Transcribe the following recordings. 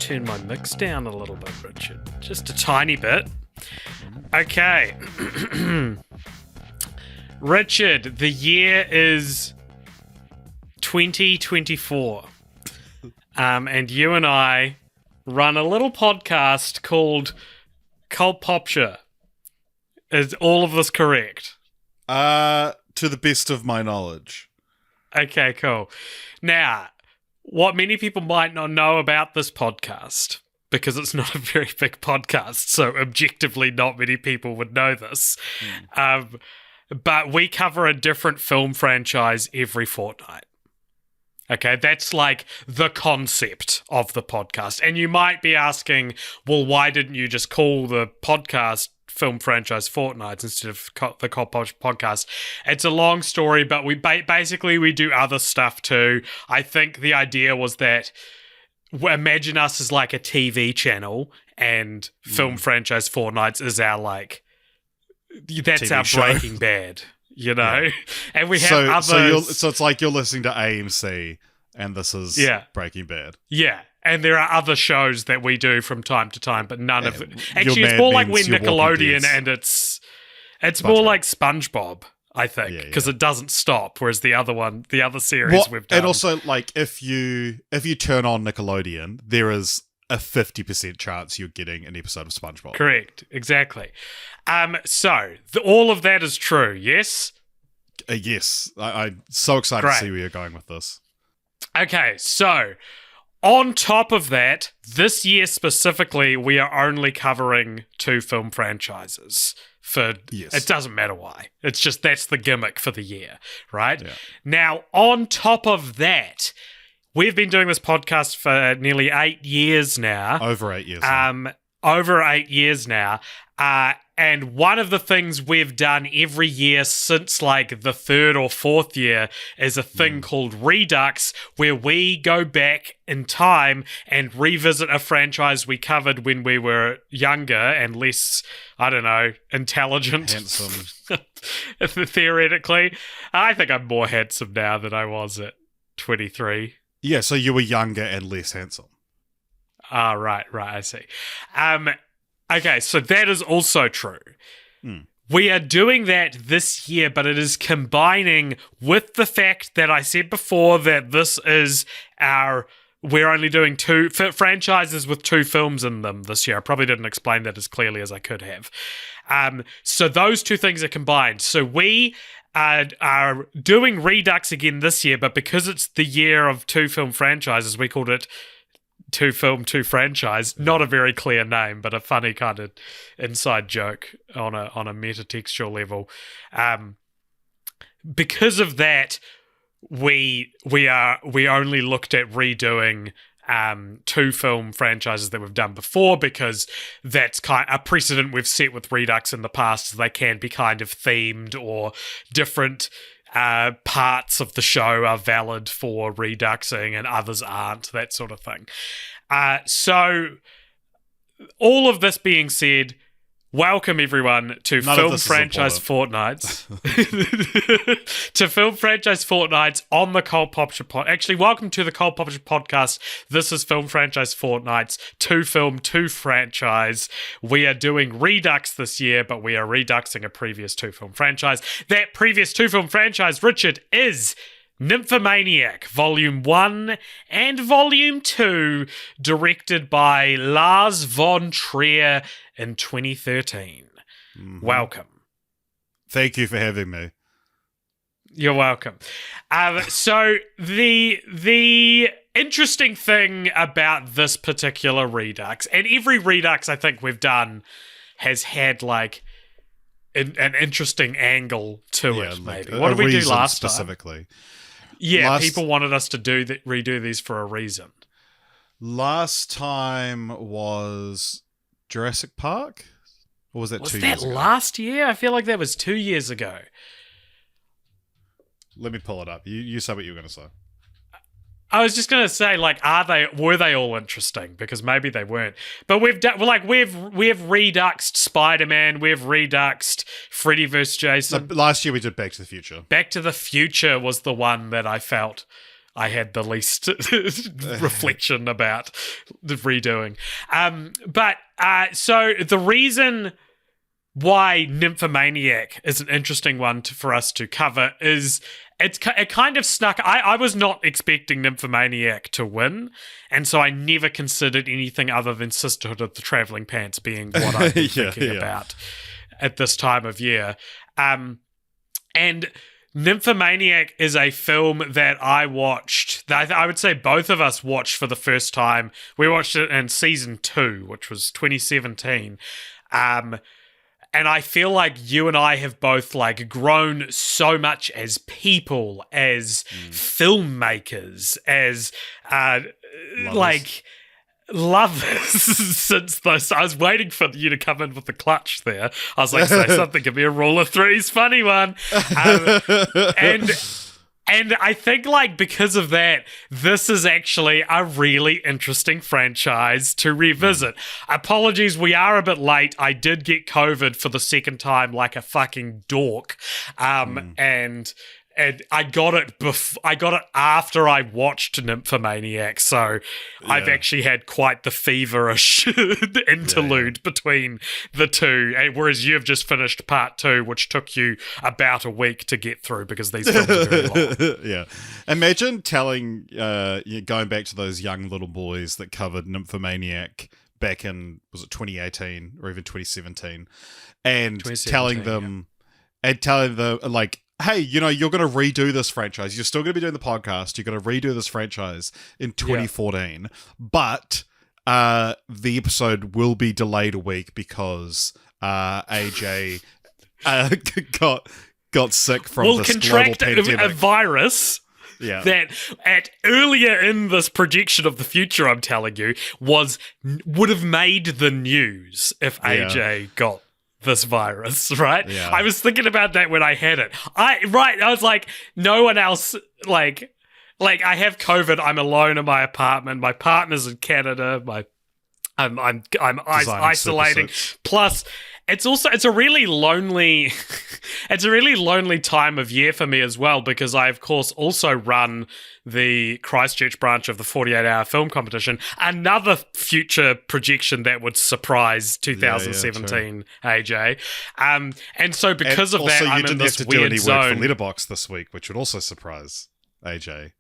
turn my mix down a little bit, Richard. Just a tiny bit. Okay. Richard, the year is 2024. And you and I run a little podcast called Cult Popture. Is all of this correct? To the best of my knowledge. Okay, cool. Now, what many people might not know about this podcast, because it's not a very big podcast, so objectively not many people would know this, but we cover a different film franchise every fortnight. Okay, that's like the concept of the podcast. And you might be asking, well, why didn't you just call the podcast Film Franchise Fortnights instead of the Cult Popture podcast? It's a long story, but we basically we do other stuff too. I think the idea was that imagine us as like a TV channel, and Film Franchise Fortnights is our like that's TV our show. Breaking Bad. You know, and we have others. So it's like you're listening to AMC, and this is Breaking Bad. Yeah, and there are other shows that we do from time to time, but none of it. Actually, it's more like when Nickelodeon, and it's more like SpongeBob, I think, because it doesn't stop. Whereas the other series we've done, and also like if you turn on Nickelodeon, there is a 50% chance you're getting an episode of SpongeBob. Correct, exactly. So all of that is true, yes? Yes. I'm so excited to see where you're going with this. Okay, so on top of that, this year specifically, we are only covering 2 film franchises. It doesn't matter why. It's just that's the gimmick for the year, right? Yeah. Now, on top of that, we've been doing this podcast for nearly 8 years now. Over 8 years. Over 8 years now. And one of the things we've done every year since like the 3rd or 4th year is a thing called REDUX, where we go back in time and revisit a franchise we covered when we were younger and less, I don't know, intelligent. Handsome. Theoretically. I think I'm more handsome now than I was at 23. Yeah, so you were younger and less handsome. Right, I see. Okay, so that is also true. We are doing that this year, but it is combining with the fact that I said before that this is we're only doing 2 franchises with 2 films in them this year. I probably didn't explain that as clearly as I could have. So those 2 things are combined. So we are doing Redux again this year, but because it's the year of 2 film franchises, we called it 2 film, 2 franchise. Not a very clear name, but a funny kind of inside joke on a metatextual level. Because of that, we only looked at redoing 2 film franchises that we've done before, because that's kind of a precedent we've set with Redux in the past. So they can be kind of themed, or different parts of the show are valid for reduxing and others aren't, that sort of thing. So all of this being said, welcome everyone to Film Franchise Fortnights. To Film Franchise Fortnights on the Cult Popture podcast. Actually, welcome to the Cult Popture podcast. This is Film Franchise Fortnights, 2 film, 2 franchise. We are doing Redux this year, but we are reduxing a previous 2 film franchise. That previous 2 film franchise, Richard, is Nymphomaniac, Volume 1 and Volume 2, directed by Lars von Trier in 2013. Welcome. Thank you for having me. You're welcome. So the interesting thing about this particular Redux, and every Redux I think we've done has had like an interesting angle to it, like maybe. What did we do last specifically? time? Yeah, people wanted us to redo these for a reason. Last time was Jurassic Park? Or was that 2 years ago? Was that last year? I feel like that was 2 years ago. Let me pull it up. You say what you were going to say. I was just gonna say, like, were they all interesting? Because maybe they weren't. But we've reduxed Spider-Man, we've reduxed Freddy vs. Jason. Last year we did Back to the Future. Back to the Future was the one that I felt I had the least reflection about the redoing. So the reason why Nymphomaniac is an interesting one for us to cover is it kind of snuck. I was not expecting Nymphomaniac to win, and so I never considered anything other than Sisterhood of the Traveling Pants being what I've been thinking about at this time of year. And Nymphomaniac is a film that I watched, that I would say both of us watched for the first time. We watched it in season 2, which was 2017. And I feel like you and I have both like grown so much as people, as filmmakers, as lovers since this. I was waiting for you to come in with the clutch there. I was like, say something, give me a rule of threes, funny one. And I think, like, because of that, this is actually a really interesting franchise to revisit. Apologies, we are a bit late. I did get COVID for the second time like a fucking dork. And I got it after I watched Nymphomaniac, so I've actually had quite the feverish interlude between the two, whereas you've just finished part 2, which took you about a week to get through because these films are very long. Yeah. Imagine telling, going back to those young little boys that covered Nymphomaniac back in, was it 2018 or even 2017, and telling them, like, hey, you're going to redo this franchise. You're still going to be doing the podcast. You're going to redo this franchise in 2014. But the episode will be delayed a week because AJ got sick from this global pandemic. A virus that earlier in this projection of the future, I'm telling you, would have made the news if AJ got this virus, right? Yeah. I was thinking about that when I had it. I was like, no one else, like I have COVID. I'm alone in my apartment. My partner's in Canada. I'm isolating. Plus, it's a really lonely time of year for me as well, because I of course also run the Christchurch branch of the 48-hour film competition, another future projection that would surprise 2017 AJ. And so because of that, I'm in this weird zone. Also, you didn't have to do any work for Letterboxd this week, which would also surprise AJ.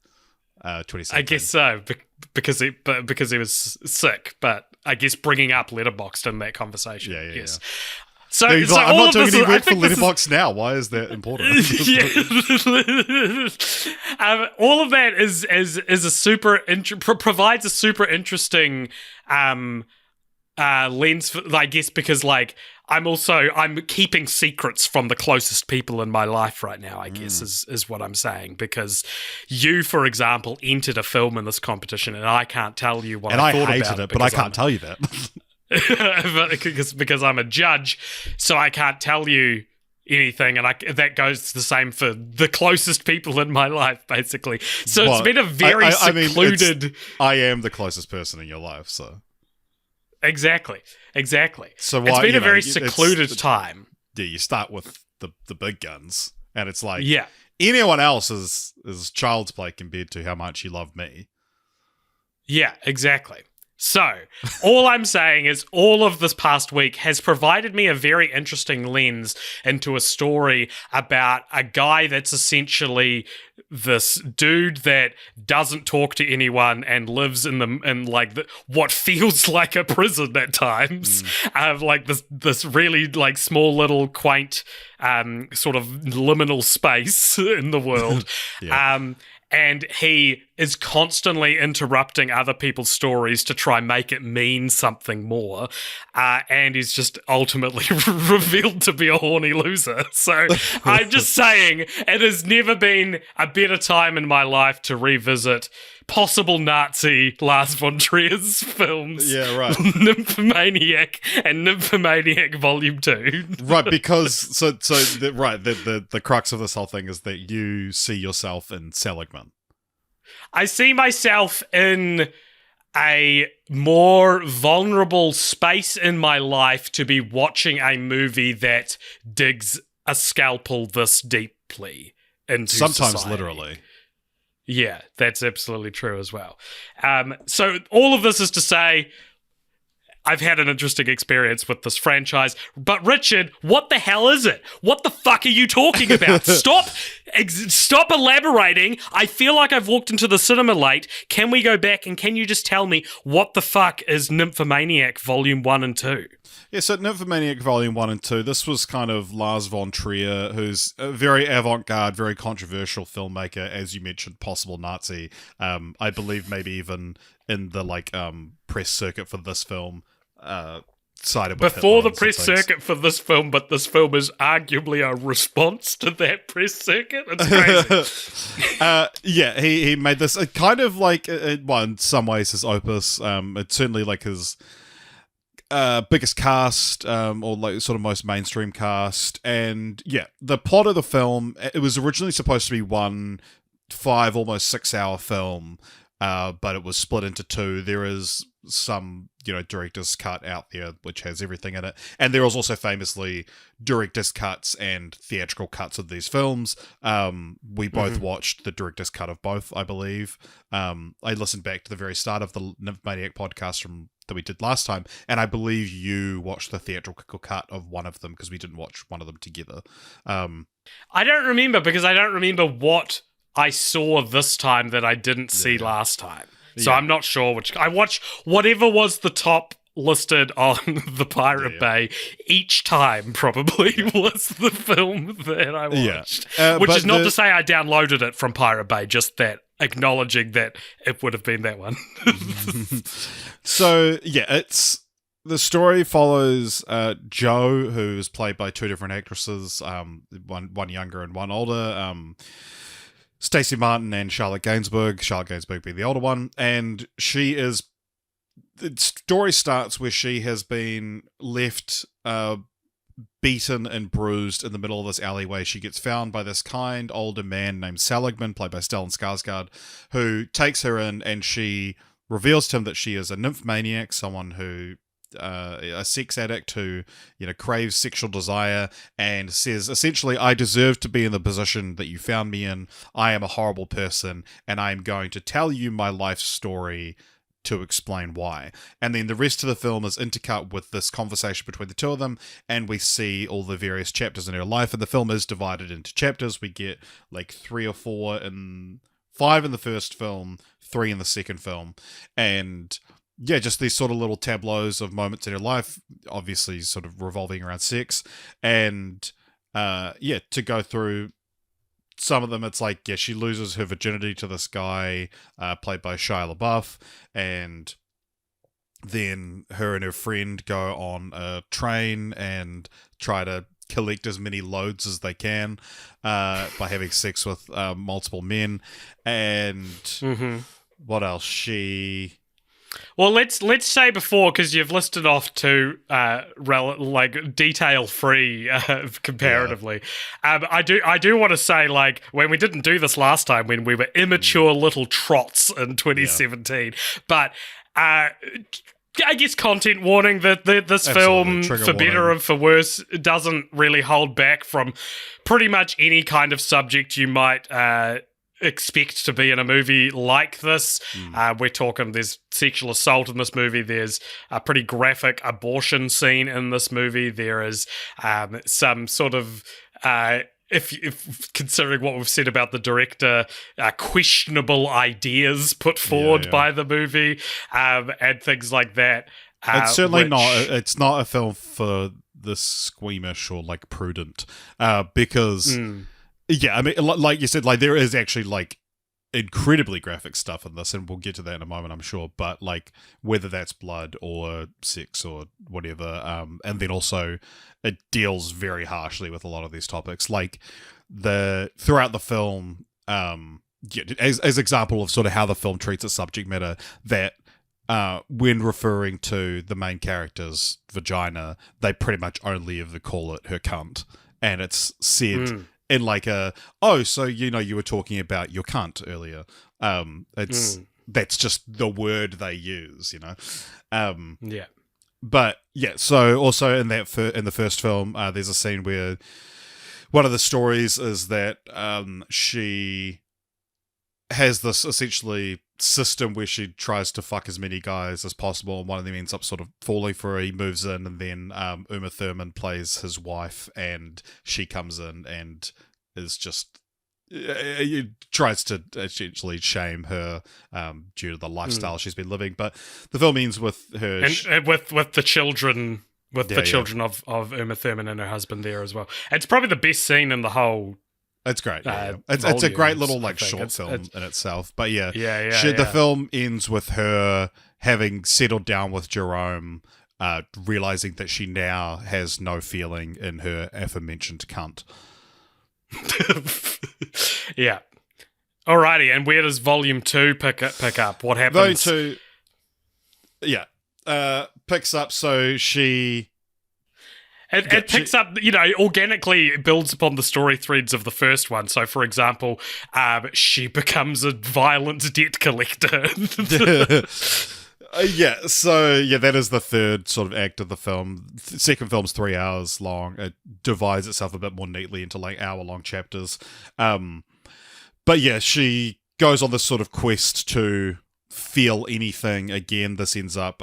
2017. I guess so, because he was sick, but I guess bringing up Letterboxd in that conversation. Yes. So, I'm not doing any work for Letterboxd now. Why is that important? All of that is a super provides a super interesting lens for, I guess, because like I'm keeping secrets from the closest people in my life right now, I guess is what I'm saying, because you, for example, entered a film in this competition and I can't tell you what I thought about it. And I hated it, but I can't tell you that. because I'm a judge, so I can't tell you anything, and that goes the same for the closest people in my life, basically. So it's been a very secluded... I am the closest person in your life, so... Exactly. So it's been a very secluded time. Yeah, you start with the big guns, and it's like... Yeah. Anyone else is child's play compared to how much you love me. Yeah, exactly. So, all I'm saying is all of this past week has provided me a very interesting lens into a story about a guy that's essentially this dude that doesn't talk to anyone and lives in what feels like a prison at times. Like this really like small little quaint sort of liminal space in the world. And he is constantly interrupting other people's stories to try and make it mean something more. And he's just ultimately revealed to be a horny loser. So I'm just saying, it has never been a better time in my life to revisit possible Nazi Lars von Trier's films. Yeah, right. Nymphomaniac and Nymphomaniac Volume 2. Right, because the crux of this whole thing is that you see yourself in Seligman. I see myself in a more vulnerable space in my life to be watching a movie that digs a scalpel this deeply into sometimes society. Literally. Yeah, that's absolutely true as well. So all of this is to say, I've had an interesting experience with this franchise. But Richard, what the hell is it? What the fuck are you talking about? Stop elaborating. I feel like I've walked into the cinema late. Can we go back and can you just tell me what the fuck is Nymphomaniac Volume 1 and 2? Yeah, so Nymphomaniac Volume 1 and 2, this was kind of Lars von Trier, who's a very avant-garde, very controversial filmmaker, as you mentioned, possible Nazi. I believe maybe even in the press circuit for this film, sided with before Hitler the press circuit for this film, but this film is arguably a response to that press circuit. It's crazy. Yeah, he made this kind of like, well, in some ways his opus. It's certainly like his biggest cast, or like sort of most mainstream cast. And yeah, the plot of the film, it was originally supposed to be one 5, almost 6 hour film, but it was split into 2. There is some, director's cut out there which has everything in it, and there was also famously director's cuts and theatrical cuts of these films. We both watched the director's cut of both, I believe. I listened back to the very start of the Nymphomaniac podcast that we did last time, and I believe you watched the theatrical cut of one of them because we didn't watch one of them together. I don't remember, because I don't remember what I saw this time that I didn't see last time. So I'm not sure which. I watched whatever was the top listed on the Pirate Bay each time, probably was the film that I watched. Which is not to say I downloaded it from Pirate Bay, just that acknowledging that it would have been that one. So, yeah, the story follows Jo, who's played by 2 different actresses, one younger and one older. Stacey Martin and Charlotte Gainsbourg being the older one, and the story starts where she has been left beaten and bruised in the middle of this alleyway. She gets found by this kind older man named Seligman, played by Stellan Skarsgård, who takes her in, and she reveals to him that she is a nymphomaniac, someone who a sex addict who craves sexual desire, and says essentially, I deserve to be in the position that you found me in. I am a horrible person, and I am going to tell you my life story to explain why. And then the rest of the film is intercut with this conversation between the two of them, and we see all the various chapters in her life, and the film is divided into chapters. We get like 3 or 4 and 5 in the first film, 3 in the second film, and yeah, just these sort of little tableaus of moments in her life, obviously sort of revolving around sex. And to go through some of them, it's like, she loses her virginity to this guy, played by Shia LaBeouf, and then her and her friend go on a train and try to collect as many loads as they can by having sex with multiple men. And what else? Well, let's say before, because you've listed off 2 detail-free comparatively. I do want to say, like, when we didn't do this last time, when we were immature little trots in 2017, but I guess content warning that this film, for better or for worse, doesn't really hold back from pretty much any kind of subject you might expect to be in a movie like this. We're talking, there's sexual assault in this movie, there's a pretty graphic abortion scene in this movie, there is some sort of if considering what we've said about the director, questionable ideas put forward by the movie, and things like that. It's certainly it's not a film for the squeamish or like prudent, because yeah, I mean, like you said, like there is actually like incredibly graphic stuff in this, and we'll get to that in a moment, I'm sure. But like whether that's blood or sex or whatever, and then also it deals very harshly with a lot of these topics, like throughout the film. As example of sort of how the film treats its subject matter, that when referring to the main character's vagina, they pretty much only ever call it her cunt, and it's said in like so you were talking about your cunt earlier. That's just the word they use, But yeah, so also in the first film, there's a scene where one of the stories is that she has this essentially system where she tries to fuck as many guys as possible, and one of them ends up sort of falling for her. He moves in, and then Uma Thurman plays his wife, and she comes in and is just tries to essentially shame her due to the lifestyle she's been living. But the film ends with her and with the children. With the children of Uma Thurman and her husband there as well. It's probably the best scene in the whole. It's great. It's a great little short film in itself. But the film ends with her having settled down with Jerome, realizing that she now has no feeling in her aforementioned cunt. Yeah. Alrighty, and where does Volume 2 pick up? What happens? Volume 2, picks up, so she... It picks up, organically it builds upon the story threads of the first one. So, for example, she becomes a violent debt collector. That is the third sort of act of the film. The second film's 3 hours long. It divides itself a bit more neatly into like hour-long chapters. But yeah, she goes on this sort of quest to feel anything. Again, this ends up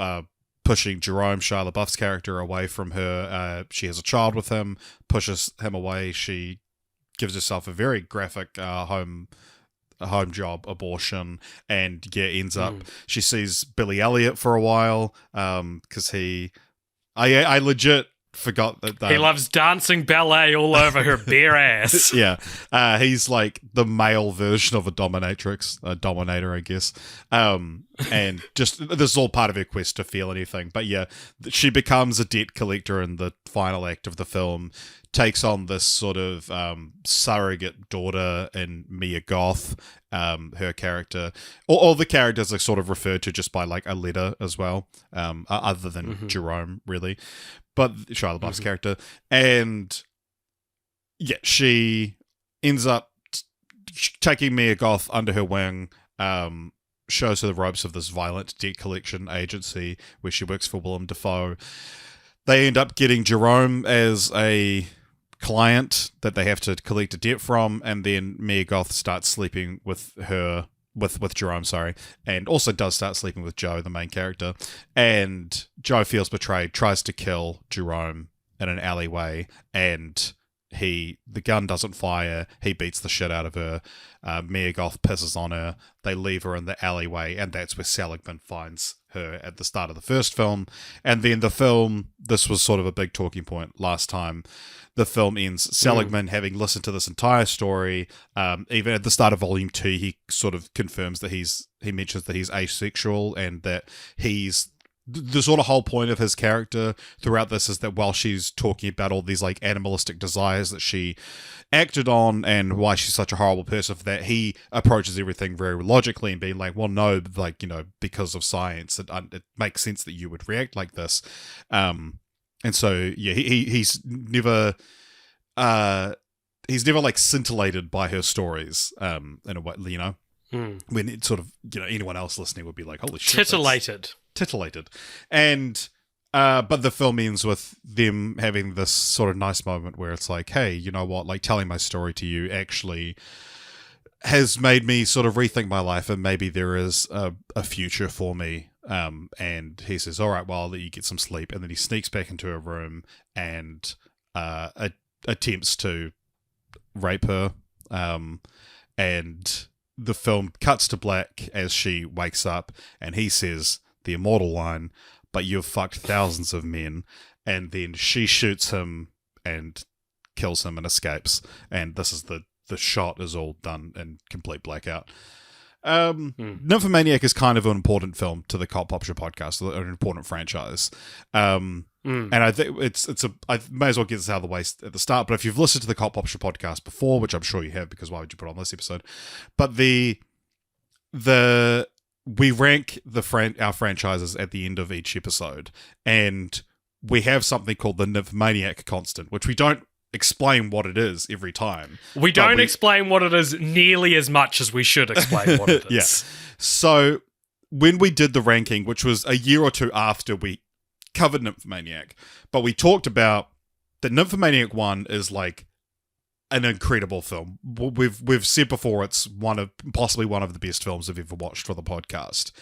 pushing Jerome, Shia LaBeouf's character, away from her. She has a child with him, pushes him away. She gives herself a very graphic home job abortion, and ends up she sees Billy Elliot for a while because I legit forgot that he loves dancing ballet all over her bare ass. He's like the male version of a dominator, I guess. And just this is all part of her quest to feel anything. But she becomes a debt collector in the final act of the film, takes on this sort of surrogate daughter in Mia Goth, her character. All the characters are sort of referred to just by like a letter as well, other than Jerome, really. But Shia LaBeouf's character. And she ends up taking Mia Goth under her wing, shows her the ropes of this violent debt collection agency where she works for Willem Dafoe. They end up getting Jerome as a client that they have to collect a debt from, and then Mia Goth starts sleeping with her with Jerome, and also does start sleeping with Joe, the main character. And Joe feels betrayed, tries to kill Jerome in an alleyway, and the gun doesn't fire. He beats the shit out of her. Mia Goth pisses on her. They leave her in the alleyway, and that's where Seligman finds her at the start of the first film. And then the film, this was sort of a big talking point last time, the film ends Seligman having listened to this entire story. Even at the start of Volume 2, he sort of confirms that he mentions that he's asexual, and that the sort of whole point of his character throughout this is that while she's talking about all these like animalistic desires that she acted on and why she's such a horrible person for that, he approaches everything very logically and being like, well, no, like, because of science, it makes sense that you would react like this. And so, he's never like scintillated by her stories, in a way, when it sort of, anyone else listening would be like, holy shit. Titillated. And, but the film ends with them having this sort of nice moment where it's like, hey, you know what, like telling my story to you actually has made me sort of rethink my life, and maybe there is a future for me. And he says, all right, well, I'll let you get some sleep. And then he sneaks back into her room and attempts to rape her. And the film cuts to black as she wakes up, and he says the immortal line, but you've fucked thousands of men. And then she shoots him and kills him and escapes. And this is the shot is all done in complete blackout. Nymphomaniac is kind of an important film to the Cult Popture podcast, an important franchise. And I think I may as well get this out of the way at the start, but if you've listened to the Cult Popture podcast before, which I'm sure you have, because why would you put on this episode? But we rank our franchises at the end of each episode, and we have something called the Nymphomaniac constant, which we don't explain what it is every time. We don't explain what it is nearly as much as we should explain what it is. Yeah. So when we did the ranking, which was a year or two after we covered Nymphomaniac, but we talked about the Nymphomaniac 1 is like an incredible film. We've said before it's possibly one of the best films I've ever watched for the podcast.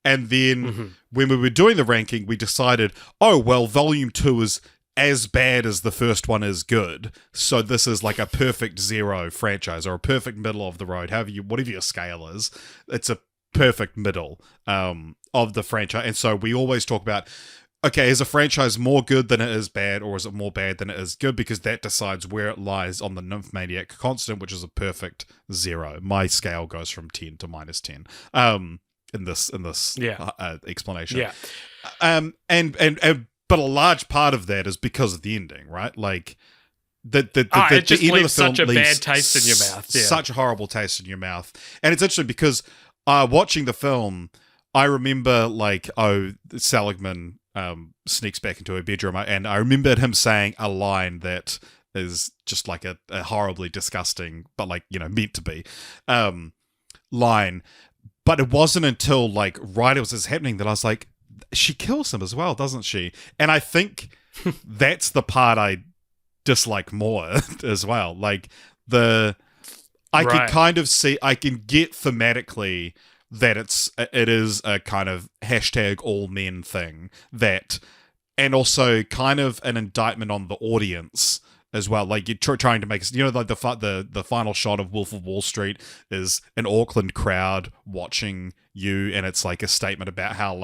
And then when we were doing the ranking, we decided, oh well, Volume 2 is as bad as the first one is good. So this is like a perfect zero franchise, or a perfect middle of the road, whatever your scale is. It's a perfect middle of the franchise. And so we always talk about, okay, is a franchise more good than it is bad, or is it more bad than it is good? Because that decides where it lies on the Nymphomaniac constant, which is a perfect zero. My scale goes from 10 to -10 in this explanation. Yeah. But a large part of that is because of the ending, right? Like it just the end leaves of the film such a leaves bad taste in your mouth. Yeah. Such a horrible taste in your mouth. And it's interesting because watching the film, I remember Seligman sneaks back into her bedroom, and I remembered him saying a line that is just like a horribly disgusting, but meant to be line. But it wasn't until right as it's happening that I was like, she kills him as well, doesn't she? And I think that's the part I dislike more as well. Can kind of see, I can get thematically that it is a kind of hashtag all men thing, and also kind of an indictment on the audience as well. Like you're trying to make, the final shot of Wolf of Wall Street is an Auckland crowd watching you, and it's like a statement about how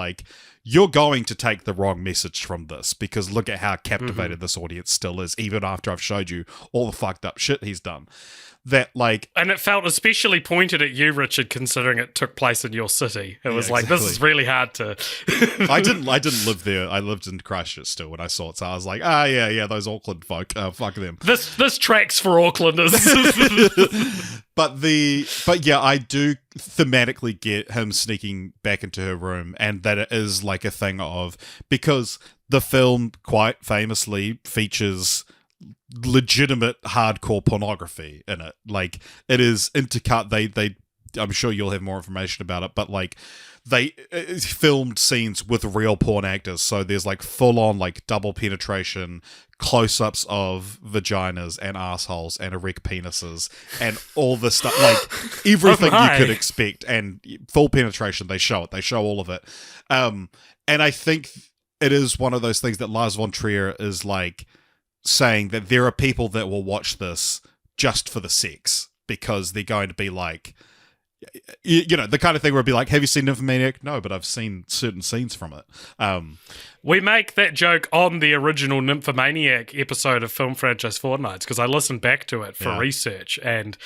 you're going to take the wrong message from this because look at how captivated this audience still is, even after I've showed you all the fucked up shit he's done. And it felt especially pointed at you, Richard, considering it took place in your city. It was exactly. this is really hard to. I didn't live there. I lived in Christchurch still when I saw it, so I was like, those Auckland folk, fuck them. This tracks for Aucklanders. But I do thematically get him sneaking back into her room, and that it is like a thing of, because the film quite famously features legitimate hardcore pornography in it. It is intercut. They I'm sure you'll have more information about it, but they filmed scenes with real porn actors, so there's full on double penetration, close-ups of vaginas and assholes and erect penises and all this stuff, everything you could expect, and full penetration. They show all of it, and I think it is one of those things that Lars von Trier is saying that there are people that will watch this just for the sex, because they're going to be the kind of thing where it'd be like, have you seen Nymphomaniac? No, but I've seen certain scenes from it. We make that joke on the original Nymphomaniac episode of Film Franchise Fortnights, because I listened back to it for research, and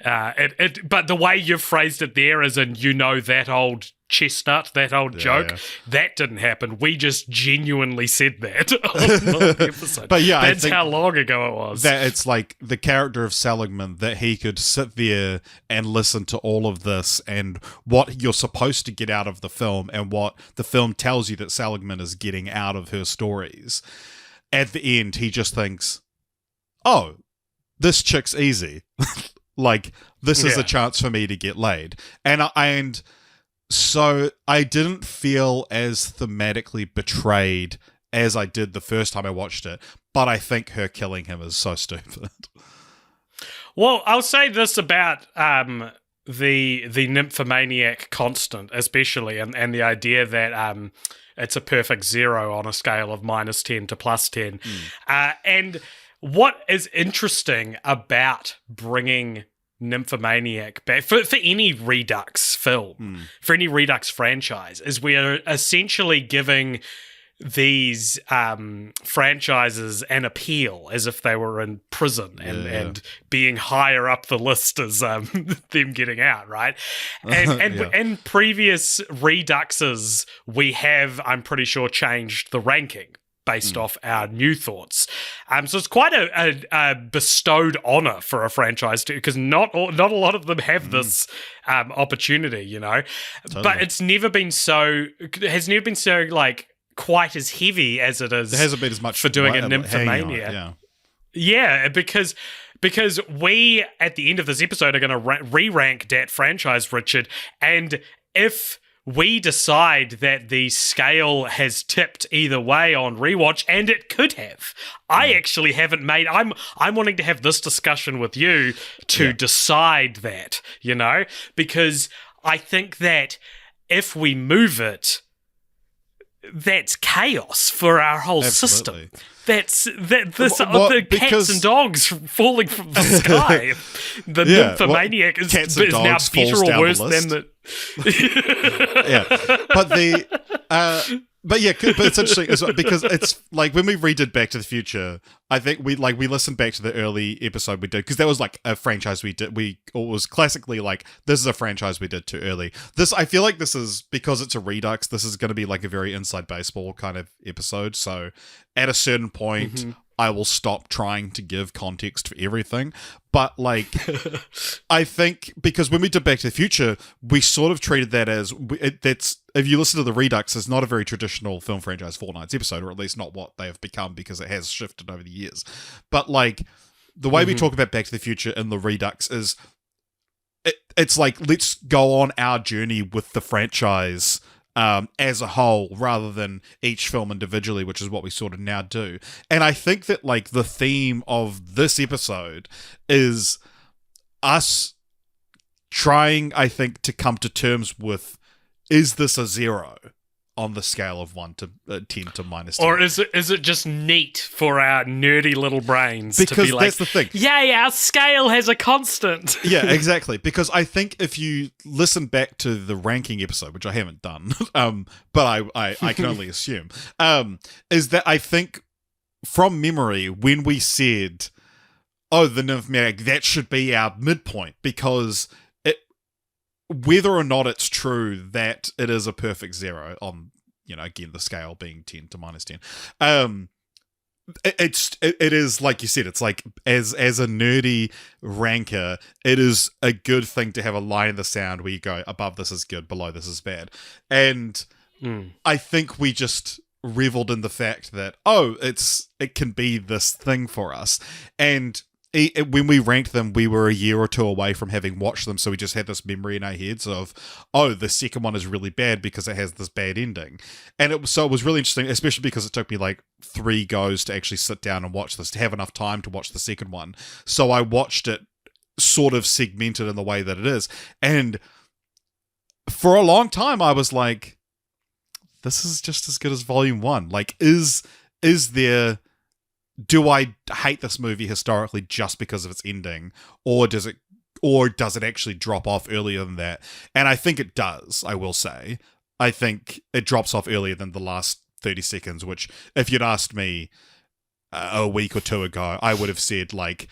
but the way you've phrased it there is in, that old chestnut, that old joke, that didn't happen. We just genuinely said that on the episode. But that's how long ago it was. That it's the character of Seligman, that he could sit there and listen to all of this and what you're supposed to get out of the film and what the film tells you that Seligman is getting out of her stories. At the end, he just thinks, oh, this chick's easy. This is a chance for me to get laid. And so I didn't feel as thematically betrayed as I did the first time I watched it, but I think her killing him is so stupid. Well, I'll say this about the Nymphomaniac constant, especially, and the idea that it's a perfect zero on a scale of -10 to +10. And what is interesting about bringing Nymphomaniac back for any Redux film, for any Redux franchise, is we are essentially giving these franchises an appeal as if they were in prison and being higher up the list as them getting out, right? And in previous Reduxes, we have, I'm pretty sure, changed the ranking based off our new thoughts. So it's quite a bestowed honor for a franchise too, because not a lot of them have this opportunity, Totally. But it's never been so quite as heavy as it is. There hasn't been as much for doing a Nymphomania. Yeah, because we at the end of this episode are going to re-rank that franchise, Richard, and if we decide that the scale has tipped either way on rewatch, and it could have. I actually haven't made. I'm wanting to have this discussion with you to decide that, because I think that if we move it, that's chaos for our whole system. The cats and dogs falling from the sky. The Nymphomaniac is now better or worse than the. But it's interesting because it's like when we redid Back to the Future, I think we listened back to the early episode we did because that was like a franchise we did. It was classically like, this is a franchise we did too early. I feel like this is, because it's a Redux, this is going to be like a very inside baseball kind of episode. So at a certain point, I will stop trying to give context for everything. But like, I think because when we did Back to the Future, we sort of treated that as if you listen to the Redux, it's not a very traditional film franchise Fortnights episode, or at least not what they have become, because it has shifted over the years. But like, the way we talk about Back to the Future in the Redux is it's like, let's go on our journey with the franchise as a whole, rather than each film individually, which is what we sort of now do. And I think that like the theme of this episode is us trying, I think, to come to terms with, is this a 0 on the scale of 1 to 10 to -10? Or is it just neat for our nerdy little brains because to be like, that's the thing. Yay, our scale has a constant. Yeah, exactly. Because I think if you listen back to the ranking episode, which I haven't done, but I can only assume, is that I think from memory, when we said, the Nymphomaniac, that should be our midpoint, because whether or not it's true that it is a perfect 0 on, again, the scale being 10 to -10, it is, like you said, it's like as a nerdy ranker, it is a good thing to have a line in the sound where you go, above this is good, below this is bad. And I think we just reveled in the fact that, it can be this thing for us. And when we ranked them, we were a year or two away from having watched them, so we just had this memory in our heads of, the second one is really bad because it has this bad ending. And it was really interesting, especially because it took me like 3 goes to actually sit down and watch this, to have enough time to watch the second one. So I watched it sort of segmented in the way that it is. And for a long time, I was like, this is just as good as Volume 1. Like, is there... do I hate this movie historically just because of its ending, or does it actually drop off earlier than that? And I think it does, I will say. I think it drops off earlier than the last 30 seconds, which if you'd asked me a week or 2 ago, I would have said like,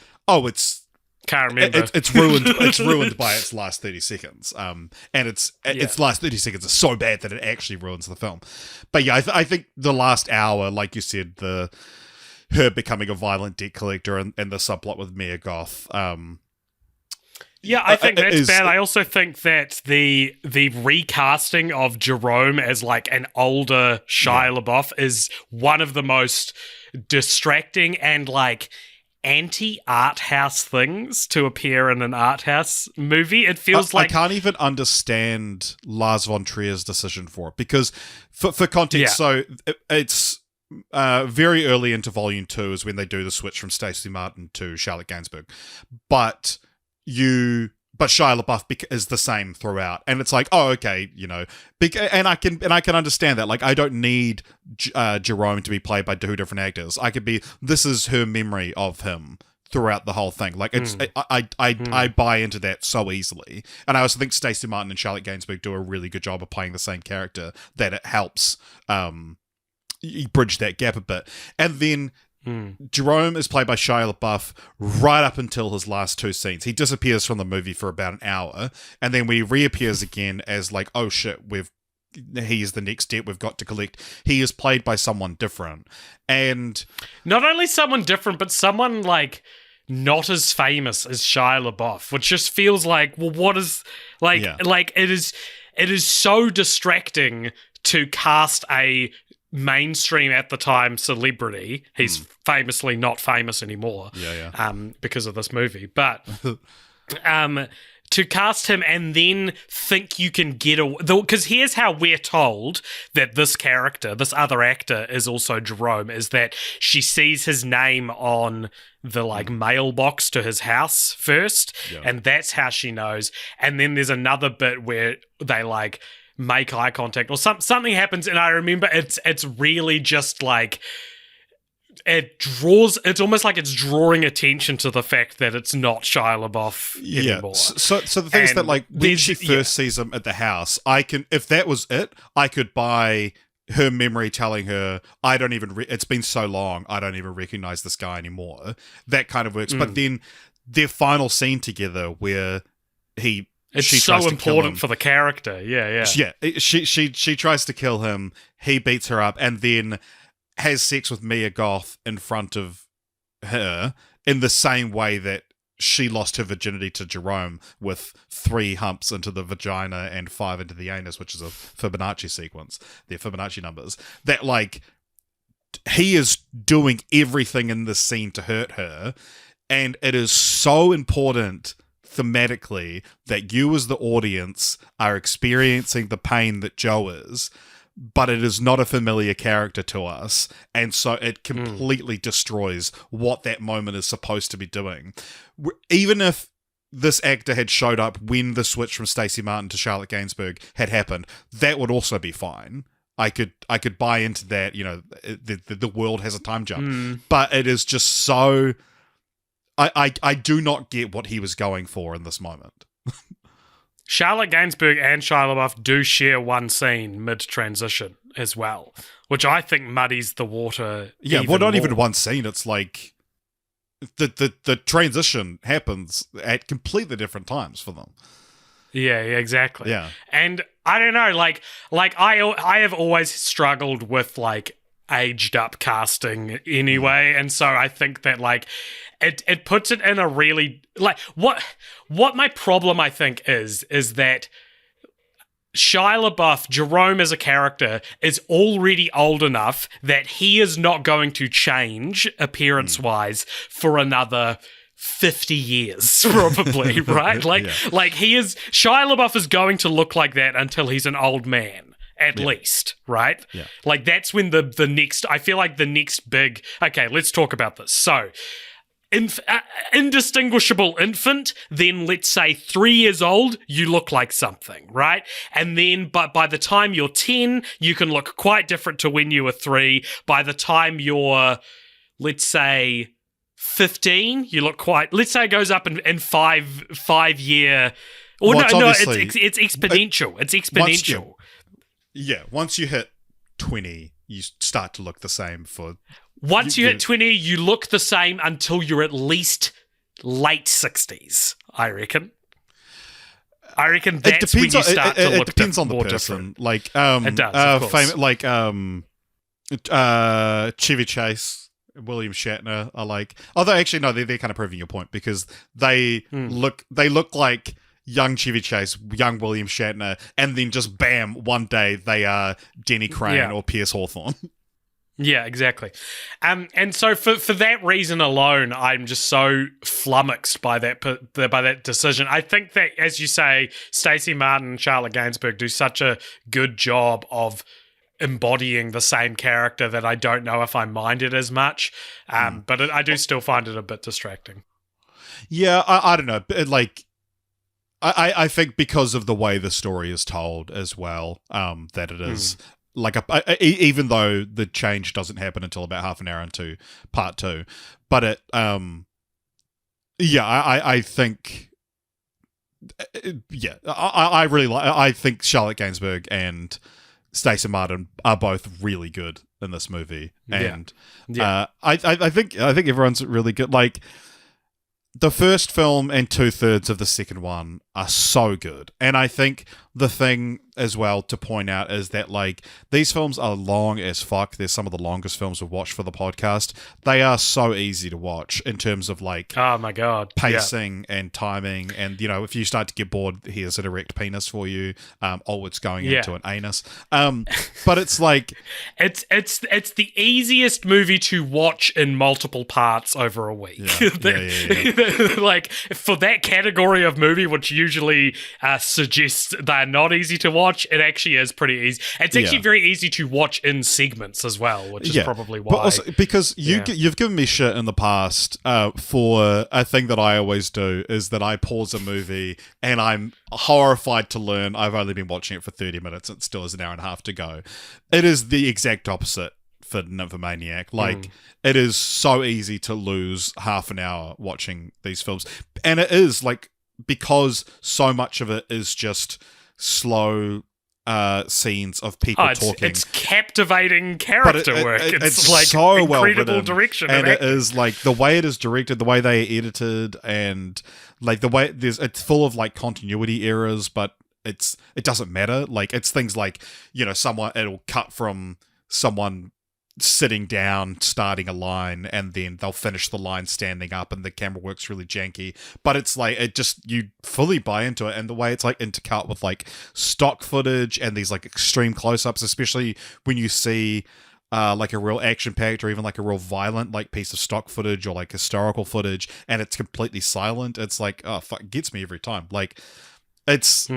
can't remember. It's ruined. It's ruined by its last 30 seconds. And its last 30 seconds is so bad that it actually ruins the film. But yeah, I think the last hour, like you said, her becoming a violent debt collector and the subplot with Mia Goth. I think that's bad. I also think that the recasting of Jerome as like an older Shia LaBeouf is one of the most distracting and like anti-art house things to appear in an art house movie. It feels like... I can't even understand Lars von Trier's decision for it, because for context, so it's... very early into Volume 2 is when they do the switch from Stacey Martin to Charlotte Gainsbourg, but Shia LaBeouf is the same throughout, and it's like, okay, and I can understand that. Like, I don't need Jerome to be played by 2 different actors. This is her memory of him throughout the whole thing. Like, it's I buy into that so easily, and I also think Stacey Martin and Charlotte Gainsbourg do a really good job of playing the same character, that it helps you bridge that gap a bit. And then Jerome is played by Shia LaBeouf right up until his last 2 scenes. He disappears from the movie for about an hour, and then he reappears again as like, oh shit, he is the next debt we've got to collect. He is played by someone different. And not only someone different, but someone like not as famous as Shia LaBeouf, which just feels like, well, what is like it is so distracting to cast a mainstream at the time celebrity. He's famously not famous anymore. Yeah. Because of this movie. But to cast him and then think you can get away. Because here's how we're told that this character, this other actor, is also Jerome, is that she sees his name on the mailbox to his house first, and that's how she knows. And then there's another bit where they make eye contact or something happens, and I remember it's really just it's almost like it's drawing attention to the fact that it's not Shia LaBeouf anymore. So the thing is that when she first sees him at the house, if that was it, I could buy her memory telling her, I don't even, it's been so long, I don't even recognize this guy anymore. That kind of works. But then their final scene together where she so important for the character. Yeah. She tries to kill him. He beats her up and then has sex with Mia Goth in front of her in the same way that she lost her virginity to Jerome with 3 humps into the vagina and 5 into the anus, which is a Fibonacci sequence, their Fibonacci numbers. That he is doing everything in this scene to hurt her, and it is so important thematically that you as the audience are experiencing the pain that Joe is, but it is not a familiar character to us, and so it completely destroys what that moment is supposed to be doing. Even if this actor had showed up when the switch from Stacey Martin to Charlotte Gainsbourg had happened, that would also be fine. I could buy into that, the world has a time jump. But it is just so... I do not get what he was going for in this moment. Charlotte Gainsbourg and Shia LaBeouf do share one scene mid-transition as well, which I think muddies the water. Yeah, well, not even one scene. It's the transition happens at completely different times for them. Yeah, exactly. Yeah, and I don't know, I have always struggled with aged up casting anyway, and so I think that it puts it in a really what my problem I think is that Shia LaBeouf, Jerome as a character, is already old enough that he is not going to change appearance-wise for another 50 years, probably, right? Shia LaBeouf is going to look like that until he's an old man. At least, right? Yeah. That's when the next, I feel like the next big, okay, let's talk about this. So, indistinguishable infant, then let's say 3 years old, you look like something, right? And then, but by the time you're 10, you can look quite different to when you were 3. By the time you're, let's say, 15, you look quite, let's say it goes up in 5 year, or it's exponential. It's exponential. Once you hit 20, you start to look the same for... Once you hit 20, you look the same until you're at least late 60s, I reckon. That's when you start to look it depends on the more person. different. It does, of course. Chevy Chase, William Shatner are although actually no, they're kind of proving your point because they look like young Chevy Chase, young William Shatner, and then just bam, one day they are Denny Crane or Pierce Hawthorne. Yeah, exactly. And so for that reason alone, I'm just so flummoxed by that decision. I think that, as you say, Stacey Martin and Charlotte Gainsbourg do such a good job of embodying the same character that I don't know if I mind it as much. But I do still find it a bit distracting. Yeah, I don't know. I think because of the way the story is told as well, that it is even though the change doesn't happen until about half an hour into part 2, but it, I think, I really like. I think Charlotte Gainsbourg and Stacey Martin are both really good in this movie, and I think everyone's really good. The first film and 2/3 of the second one are so good. And I think the thing as well to point out is that, like, these films are long as fuck. They're some of the longest films we've watched for the podcast. They are so easy to watch in terms of, like, oh my god, pacing and timing. And, you know, if you start to get bored, here's an erect penis for you. It's going into an anus. But it's like... It's the easiest movie to watch in multiple parts over a week. Like, for that category of movie, which usually suggests they're not easy to watch, it actually is pretty easy. It's actually very easy to watch in segments as well, which is probably why. But also, because you've given me shit in the past for a thing that I always do, is that I pause a movie and I'm horrified to learn I've only been watching it for 30 minutes and it still has an hour and a half to go. It is the exact opposite for Nymphomaniac. Like, it is so easy to lose half an hour watching these films. And it is, like, because so much of it is just slow scenes of people talking. It's captivating character work. It's like so incredible well direction. And it is, like, the way it is directed, the way they are edited, and, like, the way it's full of, like, continuity errors, but it doesn't matter. Like, it's things like, you know, it'll cut from someone sitting down, starting a line, and then they'll finish the line standing up, and the camera works really janky. But it's like, you fully buy into it, and the way it's like intercut with like stock footage and these like extreme close-ups, especially when you see like a real action-packed or even like a real violent like piece of stock footage or like historical footage, and it's completely silent. It's like, oh fuck, it gets me every time. Like, it's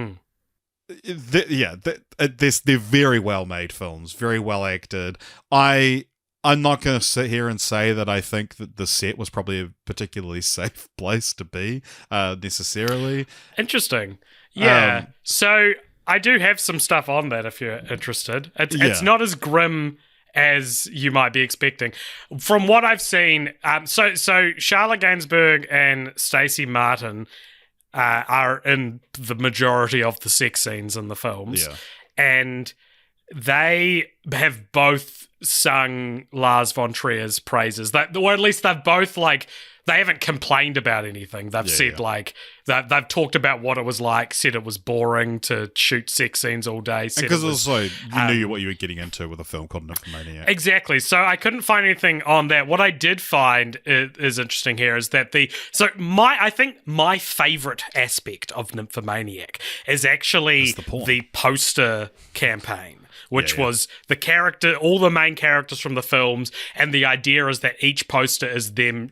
they're very well made films, very well acted. I'm not going to sit here and say that I think that the set was probably a particularly safe place to be necessarily. Interesting. Yeah. So I do have some stuff on that if you're interested. It's not as grim as you might be expecting. From what I've seen, so Charlotte Gainsbourg and Stacey Martin are in the majority of the sex scenes in the films. And they have both sung Lars von Trier's praises. Or at least they've both, like, they haven't complained about anything. They've said, like, they've talked about what it was like, said it was boring to shoot sex scenes all day. Because also, you knew what you were getting into with a film called Nymphomaniac. Exactly. So I couldn't find anything on that. What I did find is interesting here is that I think my favourite aspect of Nymphomaniac is actually the poster campaign, which was the character, all the main characters from the films, and the idea is that each poster is them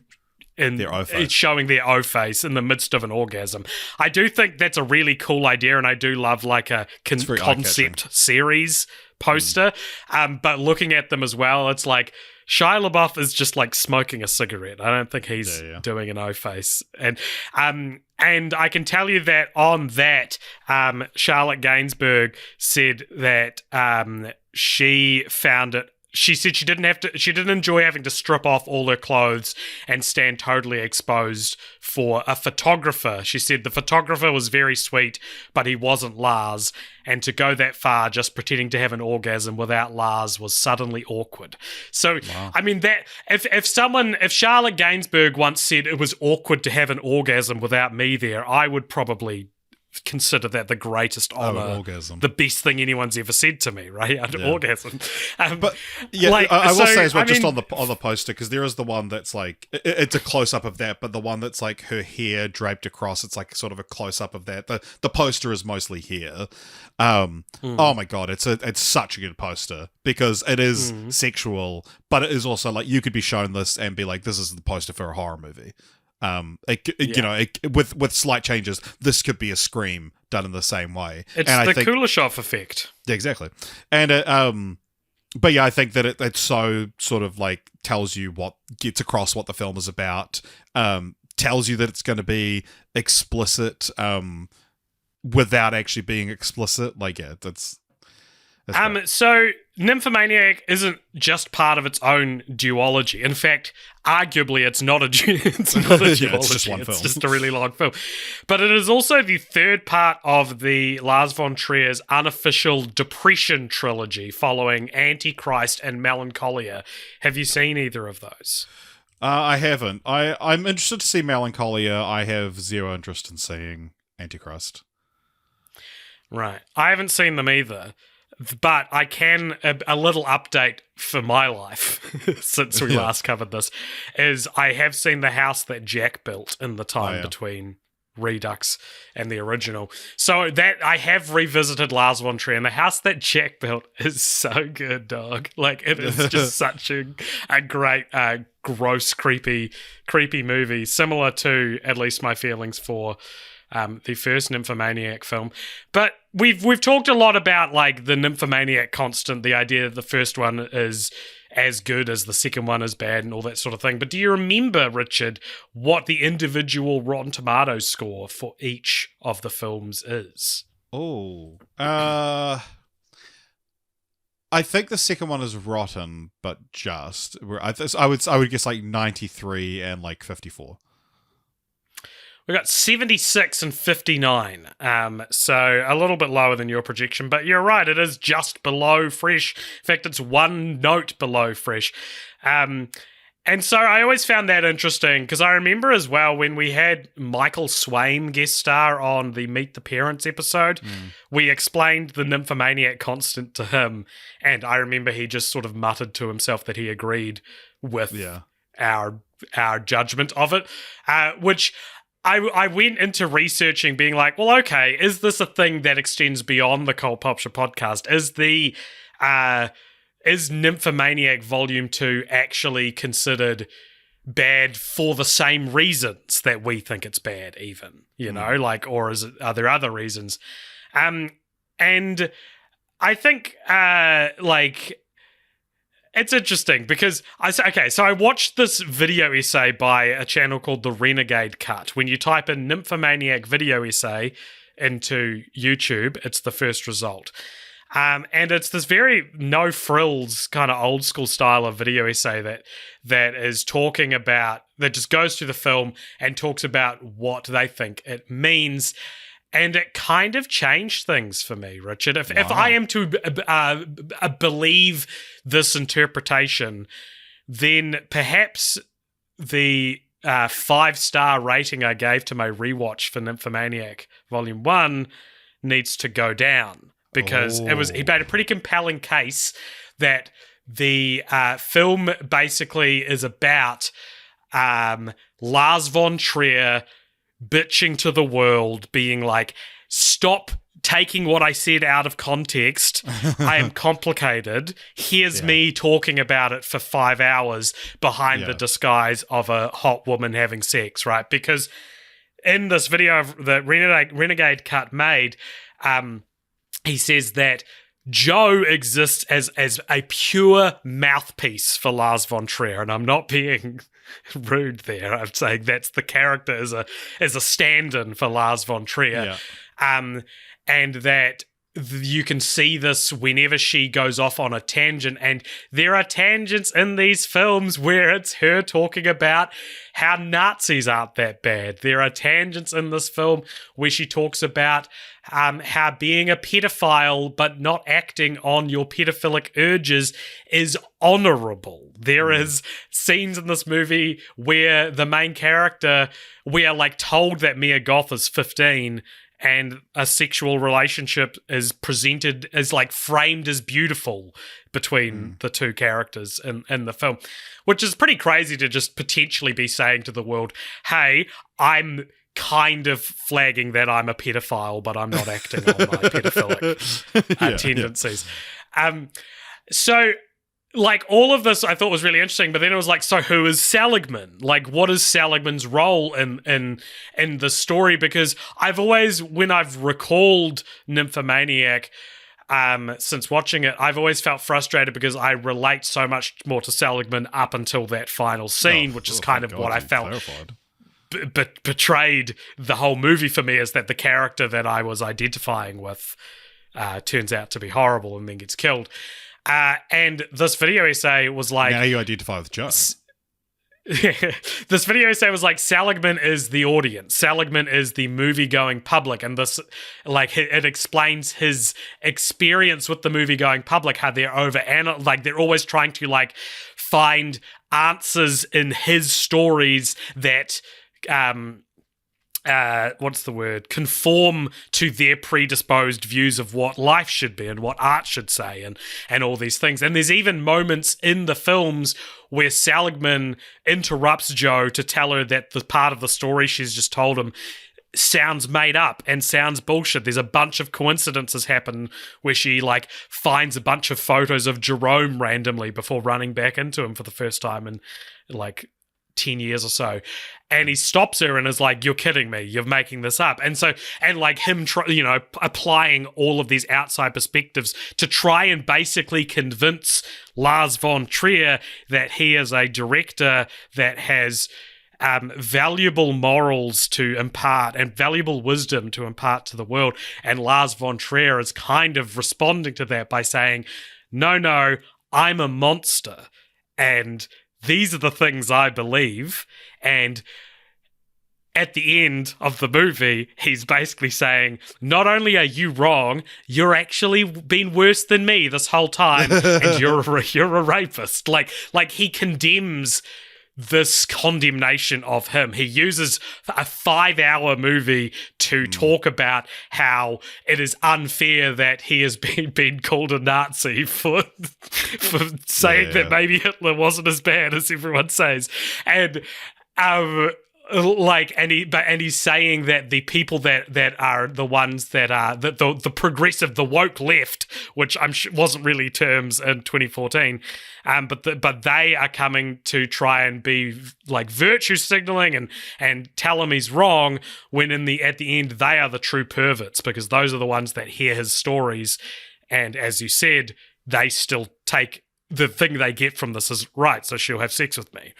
it's showing their O face in the midst of an orgasm. I do think that's a really cool idea, and I do love like a concept series poster. But looking at them as well, it's like Shia LaBeouf is just like smoking a cigarette. I don't think he's doing an O face, and I can tell you that on that, Charlotte Gainsbourg said that she found it. She said she didn't enjoy having to strip off all her clothes and stand totally exposed for a photographer. She said the photographer was very sweet, but he wasn't Lars. And to go that far, just pretending to have an orgasm without Lars was suddenly awkward. So, I mean, that if Charlotte Gainsbourg once said it was awkward to have an orgasm without me there, I would probably consider that the greatest honor, orgasm, the best thing anyone's ever said to me, right? Orgasm. But I will say as well, just on the poster, because there is the one that's like it's a close up of that, but the one that's like her hair draped across, it's like sort of a close up of that. The poster is mostly hair. Oh my god, it's such a good poster because it is sexual, but it is also like you could be shown this and be like, this is the poster for a horror movie. You know, with slight changes, this could be a Scream done in the same way. It's the Kuleshov effect. Exactly. And but yeah, I think that it so sort of like tells you gets across what the film is about, tells you that it's going to be explicit without actually being explicit. Like, yeah, that's so Nymphomaniac isn't just part of its own duology. In fact, arguably, it's not a duology. It's just one film. It's just a really long film. But it is also the third part of the Lars von Trier's unofficial Depression trilogy following Antichrist and Melancholia. Have you seen either of those? I haven't. I'm interested to see Melancholia. I have zero interest in seeing Antichrist. Right. I haven't seen them either, but I can, a little update for my life since we last covered this, is I have seen the house that Jack built in the time between Redux and the original. So that I have revisited Lars von Trier, and the house that Jack built is so good, dog. Like, it is just such a great, gross, creepy movie, similar to at least my feelings for the first Nymphomaniac film. But we've talked a lot about like the Nymphomaniac constant, the idea that the first one is as good as the second one is bad and all that sort of thing. But do you remember, Richard, what the individual Rotten Tomatoes score for each of the films is? Oh, I think the second one is rotten, but just. I would guess like 93 and like 54. We got 76 and 59, so a little bit lower than your projection, but you're right, it is just below fresh. In fact, it's one note below fresh. And so I always found that interesting, because I remember as well when we had Michael Swain guest star on the Meet the Parents episode, we explained the Nymphomaniac constant to him, and I remember he just sort of muttered to himself that he agreed with our judgment of it, which I went into researching being like, well, okay, is this a thing that extends beyond the Cult Popture podcast? Is Nymphomaniac Volume 2 actually considered bad for the same reasons that we think it's bad even, you know, like, or are there other reasons? And I think, it's interesting because I watched this video essay by a channel called The Renegade Cut. When you type in Nymphomaniac video essay into YouTube, it's the first result. And it's this very no frills kind of old school style of video essay that is talking about, that just goes through the film and talks about what they think it means. And it kind of changed things for me, Richard. If I am to believe this interpretation, then perhaps the 5-star rating I gave to my rewatch for Nymphomaniac Volume 1 needs to go down, because he made a pretty compelling case that the film basically is about Lars von Trier bitching to the world, being like, stop taking what I said out of context. I am complicated. Here's me talking about it for 5 hours behind the disguise of a hot woman having sex, right? Because in this video that Renegade Cut made, he says that Joe exists as a pure mouthpiece for Lars von Trier, and I'm not being rude there. I'm saying that's the character as a stand-in for Lars von Trier, and that you can see this whenever she goes off on a tangent, and there are tangents in these films where it's her talking about how Nazis aren't that bad. There are tangents in this film where she talks about how being a pedophile but not acting on your pedophilic urges is honorable. There is scenes in this movie where the main character, we are like told that Mia Goth is 15, and a sexual relationship is presented as like framed as beautiful between the two characters in the film, which is pretty crazy to just potentially be saying to the world, hey, I'm kind of flagging that I'm a pedophile, but I'm not acting on my pedophilic tendencies. So like all of this I thought was really interesting, but then it was like, so who is Seligman? Like, what is Seligman's role in the story? Because I've always, when I've recalled Nymphomaniac, since watching it, I've always felt frustrated because I relate so much more to Seligman up until that final scene, which is kind of what I felt betrayed the whole movie for me, is that the character that I was identifying with turns out to be horrible and then gets killed. And this video essay was like... Now you identify with Joe. This video essay was like, Seligman is the audience. Seligman is the movie-going public. And this, like, it explains his experience with the movie-going public, how they're they're always trying to, like, find answers in his stories that what's the word? Conform to their predisposed views of what life should be and what art should say and all these things. And there's even moments in the films where Seligman interrupts Jo to tell her that the part of the story she's just told him sounds made up and sounds bullshit. There's a bunch of coincidences happen where she like finds a bunch of photos of Jerome randomly before running back into him for the first time in like 10 years or so, and he stops her and is like, "You're kidding me, you're making this up." And so, and like him applying all of these outside perspectives to try and basically convince Lars von Trier that he is a director that has valuable morals to impart and valuable wisdom to impart to the world. And Lars von Trier is kind of responding to that by saying, no, I'm a monster, and these are the things I believe. And at the end of the movie, he's basically saying, not only are you wrong, you're actually been worse than me this whole time, and you're a rapist. Like he condemns this condemnation of him. He uses a 5-hour movie to talk about how it is unfair that he has been called a Nazi for saying that maybe Hitler wasn't as bad as everyone says. And he's saying that the people that are the ones that are the progressive, the woke left, which I'm sure wasn't really terms in 2014, but they are coming to try and be like virtue signaling and tell him he's wrong, when at the end they are the true perverts, because those are the ones that hear his stories, and as you said, they still take the thing they get from this as right. So she'll have sex with me,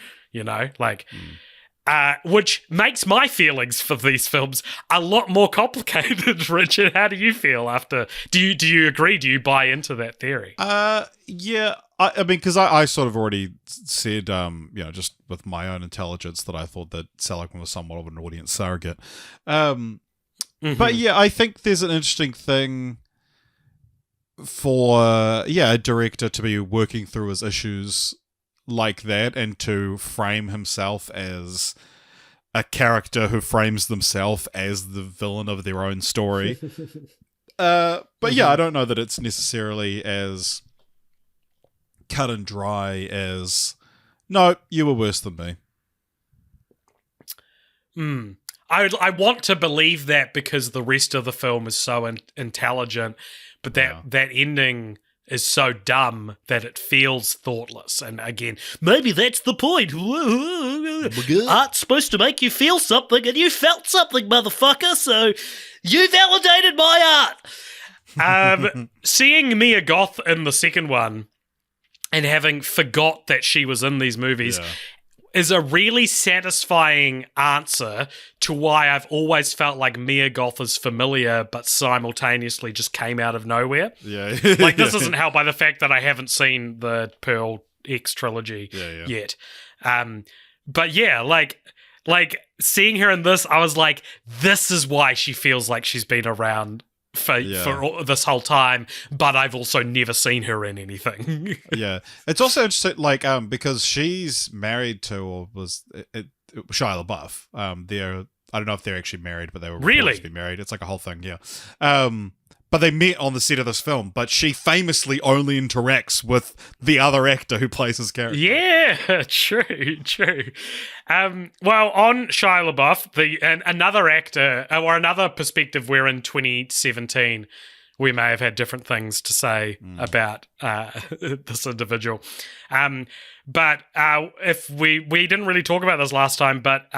which makes my feelings for these films a lot more complicated. Richard, how do you feel after? Do you agree? Do you buy into that theory? Yeah. I mean, because I sort of already said, just with my own intelligence, that I thought that Seligman was somewhat of an audience surrogate. But yeah, I think there's an interesting thing for a director to be working through his issues like that, and to frame himself as a character who frames themselves as the villain of their own story. But yeah, I don't know that it's necessarily as cut and dry as, no, you were worse than me. I want to believe that because the rest of the film is so intelligent, but that ending is so dumb that it feels thoughtless. And again, maybe that's the point. Art's supposed to make you feel something, and you felt something, motherfucker, so you validated my art. Seeing Mia Goth in the second one and having forgot that she was in these movies is a really satisfying answer to why I've always felt like Mia Goth is familiar, but simultaneously just came out of nowhere. Yeah. Like, this isn't helped by the fact that I haven't seen the Pearl X trilogy yet. But yeah, like seeing her in this, I was like, this is why she feels like she's been around for this whole time, but I've also never seen her in anything. Yeah, it's also interesting, because she's married to, or was it Shia LaBeouf. I don't know if they're actually married, but they were really to be married. It's like a whole thing, yeah. But they met on the set of this film, but she famously only interacts with the other actor who plays his character. Yeah, true. Well, on Shia LaBeouf, another actor, or another perspective where in 2017 we may have had different things to say about this individual. But if we didn't really talk about this last time, but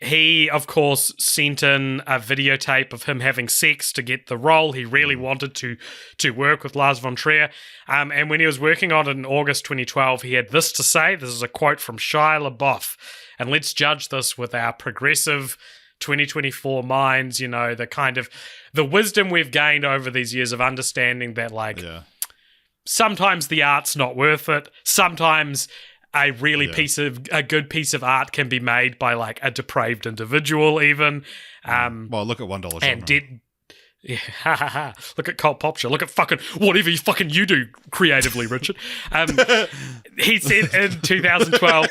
he, of course, sent in a videotape of him having sex to get the role. He really wanted to work with Lars von Trier. And when he was working on it in August 2012, he had this to say. This is a quote from Shia LaBeouf. And let's judge this with our progressive 2024 minds, the wisdom we've gained over these years of understanding that, sometimes the art's not worth it. Sometimes a good piece of art can be made by a depraved individual even. Well, look at $1 Genre. Yeah, ha ha ha. Look at Cult Popture. Look at fucking whatever you do creatively, Richard. He said in 2012,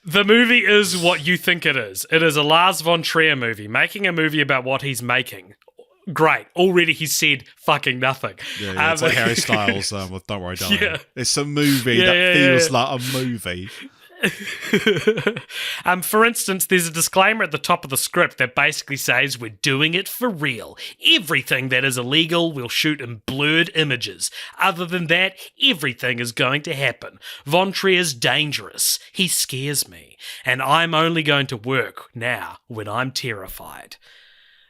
the movie is what you think it is. It is a Lars von Trier movie, making a movie about what he's making. Great. Already he said fucking nothing. Yeah, it's like Harry Styles with Don't Worry Darling. Yeah. It's a movie that feels like a movie. For instance, there's a disclaimer at the top of the script that basically says we're doing it for real. Everything that is illegal we'll shoot in blurred images. Other than that, everything is going to happen. Von Trier's dangerous. He scares me. And I'm only going to work now when I'm terrified.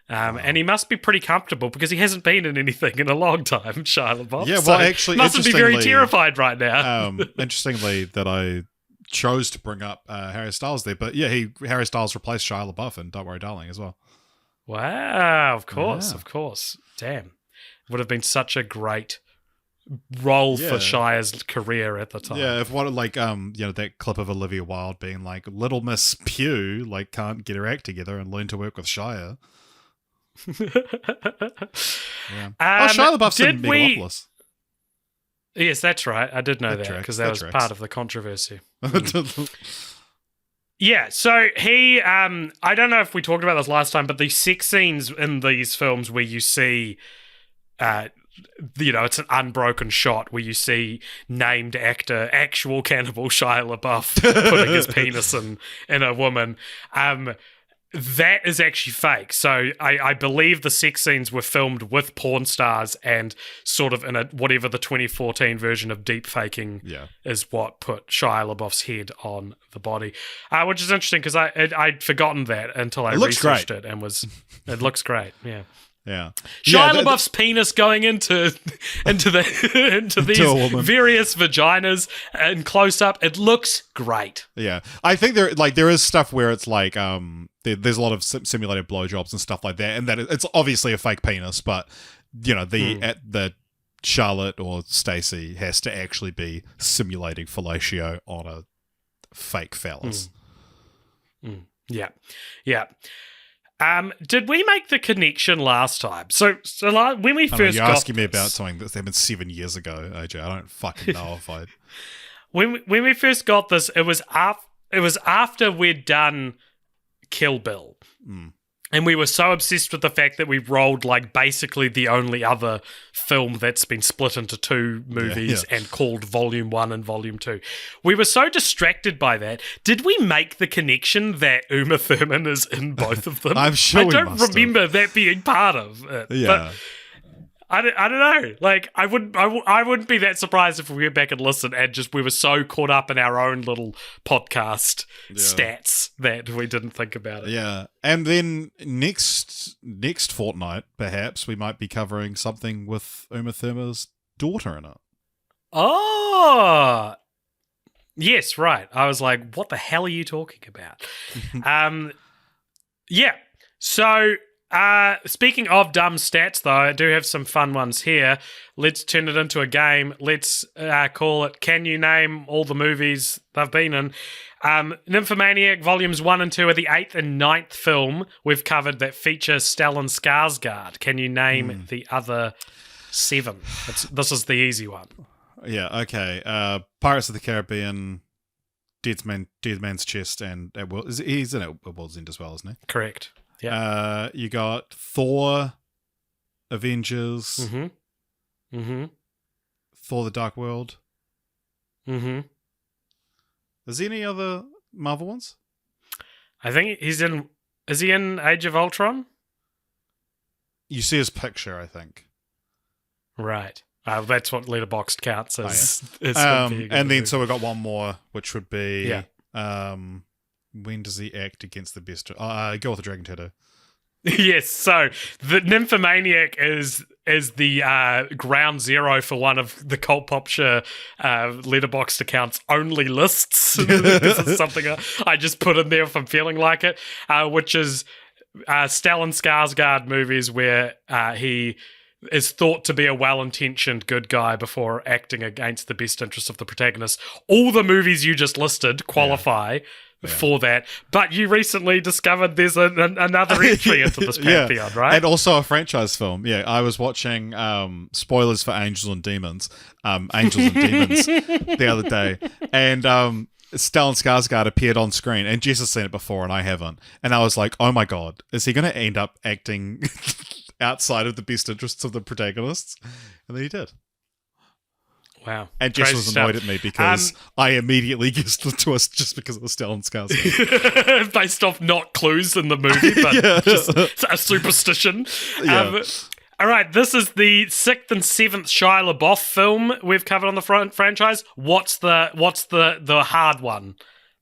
And he must be pretty comfortable because he hasn't been in anything in a long time, Shia LaBeouf. Yeah, well, actually, mustn't be very terrified right now. Interestingly, that I chose to bring up Harry Styles there, but yeah, Harry Styles replaced Shia LaBeouf in Don't Worry Darling as well. Wow, of course. Damn. Would have been such a great role for Shia's career at the time. Yeah, if what that clip of Olivia Wilde being like, Little Miss Pugh can't get her act together and learn to work with Shia. Shia LaBeouf's in Megalopolis. Yes, that's right. I did know that because that was part of the controversy. Yeah, so he, I don't know if we talked about this last time, but the sex scenes in these films where you see, it's an unbroken shot where you see named actor, actual cannibal Shia LaBeouf putting his penis in a woman, that is actually fake. So I believe the sex scenes were filmed with porn stars and sort of in whatever the 2014 version of deep faking is what put Shia LaBeouf's head on the body, which is interesting because I'd forgotten that until I researched it and it looks great. Yeah. Yeah, Shia LaBeouf's penis going into these various vaginas and close up. It looks great. Yeah, I think there is stuff where it's like there's a lot of simulated blowjobs and stuff like that, and that it's obviously a fake penis, but the Charlotte or Stacey has to actually be simulating fellatio on a fake phallus. Yeah. Did we make the connection last time? So when we first you're asking me about something that happened 7 years ago, AJ. I don't fucking know if I. When we first got this, it was after we'd done Kill Bill, and we were so obsessed with the fact that we rolled like basically the only other film that's been split into two movies and called Volume 1 and Volume 2. We were so distracted by that. Did we make the connection that Uma Thurman is in both of them? I'm sure I don't remember that being part of it. Yeah. But I don't know. Like I wouldn't be that surprised if we went back and listened and just we were so caught up in our own little podcast stats that we didn't think about it. Yeah. And then next fortnight, perhaps we might be covering something with Uma Thurman's daughter in it. Oh, yes, right. I was like, what the hell are you talking about? Yeah. So. Speaking of dumb stats, though, I do have some fun ones here. Let's turn it into a game. Let's call it, can you name all the movies they've been in? Nymphomaniac Volumes 1 and 2 are the 8th and 9th film we've covered that feature Stellan Skarsgård. Can you name the other 7? This is the easy one. Yeah, okay. Pirates of the Caribbean, Dead Man's Chest, and he's in At World's End as well, isn't he? Correct. Yeah. You got Thor, Avengers, Thor: The Dark World. Is there any other Marvel ones? I think he's in. Is he in Age of Ultron? You see his picture, I think. Right. That's what Letterboxd counts as. And then so we got one more, which would be when does he act against the best? Girl with the Dragon Tattoo. Yes, so the Nymphomaniac is the ground zero for one of the Cult Popture Letterboxd accounts only lists. This is something I just put in there if I'm feeling like it, which is Stellan Skarsgård movies where he is thought to be a well-intentioned good guy before acting against the best interests of the protagonist. All the movies you just listed qualify for that. But you recently discovered there's another entry into this pantheon, right? And also a franchise film. Yeah, I was watching spoilers for Angels and Demons the other day, and Stellan Skarsgård appeared on screen, and Jess has seen it before, and I haven't. And I was like, oh my god, is he going to end up acting outside of the best interests of the protagonists? And then he did. Wow. And Jess was annoyed at me because I immediately guessed the twist just because it was Stellan Skarsgård. Based off not clues in the movie, but just a superstition. Yeah. All right, this is the 6th and 7th Shia LaBeouf film we've covered on the franchise. What's the hard one?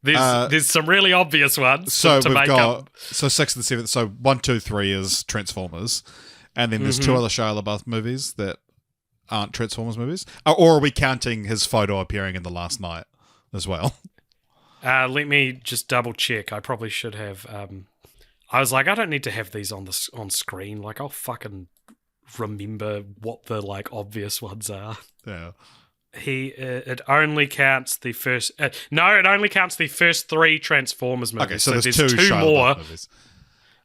There's some really obvious ones so to we've make got, up. So 6th and 7th. So 1, 2, 3 is Transformers. And then there's 2 other Shia LaBeouf movies that aren't Transformers movies. Or are we counting his photo appearing in The Last Night as well? Let me just double check. I probably should have. I was like, I don't need to have these on screen. Like, I'll fucking remember what the obvious ones are. Yeah. It only counts the first. It only counts the first 3 Transformers movies. Okay, so there's 2 Shia more LaBeouf movies.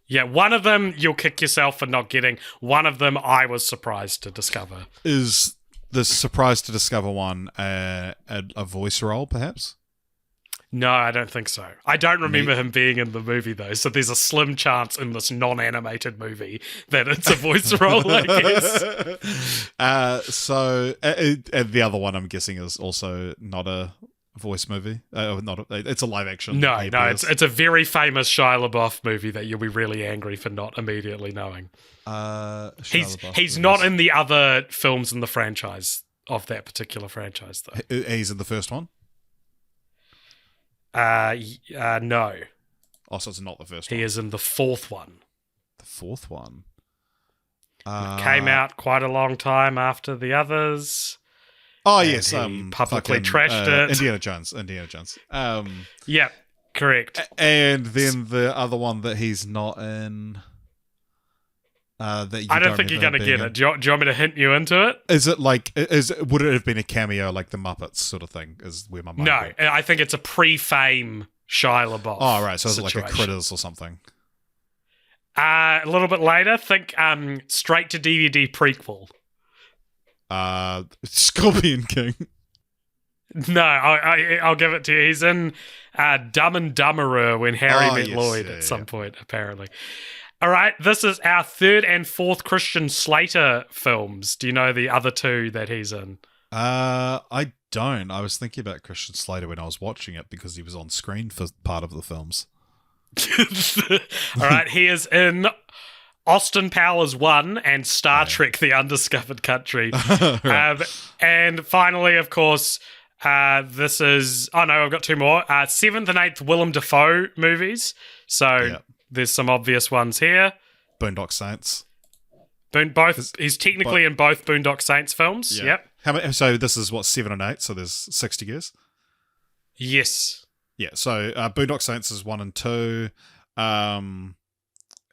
Yeah, one of them you'll kick yourself for not getting. One of them I was surprised to discover. Is the surprise to discover one a voice role, perhaps? No, I don't think so. I don't remember him being in the movie, though, so there's a slim chance in this non-animated movie that it's a voice role, I guess. And the other one I'm guessing is also not a voice movie. It's a live action. No, it's a very famous Shia LaBeouf movie that you'll be really angry for not immediately knowing. He's not in the other films in the franchise of that particular franchise, though. He's in the first one? No. Oh, so it's not the first one. He is in the 4th one. The 4th one? It came out quite a long time after the others. Oh, yes. He publicly trashed it. Indiana Jones. Yeah, correct. And then the other one that he's not in... I don't think you're going to get it. Do you want me to hint you into it? Is it would it have been a cameo like the Muppets sort of thing? Is where my mind went. I think it's a pre-fame Shia LaBeouf. Oh, right. So it's like a Critters or something. A little bit later, think straight to DVD prequel. Scorpion King. No, I'll give it to you. He's in Dumb and Dumberer when Harry met Lloyd at some point, apparently. All right, this is our 3rd and 4th Christian Slater films. Do you know the other 2 that he's in? I don't. I was thinking about Christian Slater when I was watching it because he was on screen for part of the films. All right, he is in Austin Powers 1 and Star Trek The Undiscovered Country. Right. And finally, of course, this is... Oh, no, I've got 2 more. 7th and 8th Willem Dafoe movies. So... There's some obvious ones here. Boondock Saints. He's technically in both Boondock Saints films. Yeah. Yep. So this is what, 7 and 8? So there's 60 years. Yes. Yeah. So Boondock Saints is 1 and 2.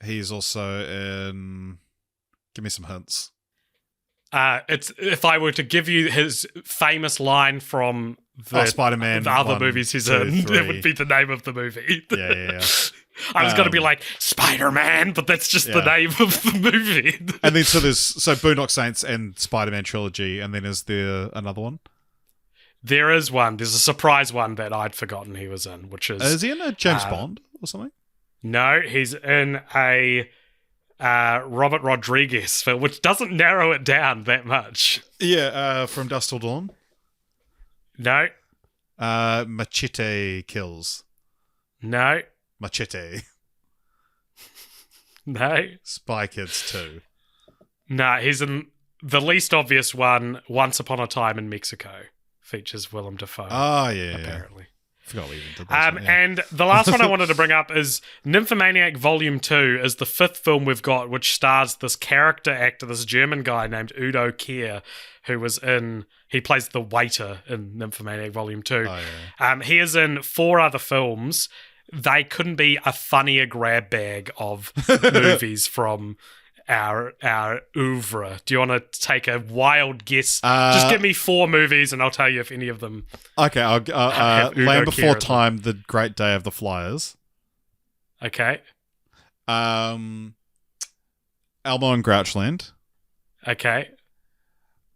He's also in. Give me some hints. It's if I were to give you his famous line from the Spider-Man, the other movies he's in, 3. It would be the name of the movie. Yeah. I was going to be like Spider-Man, but that's just the name of the movie. And then so Boondock Saints and Spider-Man trilogy, and then is there another one? There is one. There's a surprise one that I'd forgotten he was in, which is... Is he in a James Bond or something? No, he's in a Robert Rodriguez film, which doesn't narrow it down that much. Yeah, From Dusk Till Dawn? No. Machete Kills? No. Machete? No. Spy Kids 2? No, he's in the least obvious one, Once Upon a Time in Mexico. Features Willem Dafoe. Oh, yeah. Apparently. Forgot we even did that. And the last one I wanted to bring up is Nymphomaniac Volume 2 is the 5th film we've got, which stars this character actor, this German guy named Udo Kier, who was in... He plays the waiter in Nymphomaniac Volume 2. Oh, yeah. He is in 4 other films. They couldn't be a funnier grab bag of movies from our oeuvre. Do you want to take a wild guess? Just give me 4 movies and I'll tell you if any of them. Okay, Land Before Time, The Great Day of the Flyers. Okay. Elmo and Grouchland. Okay.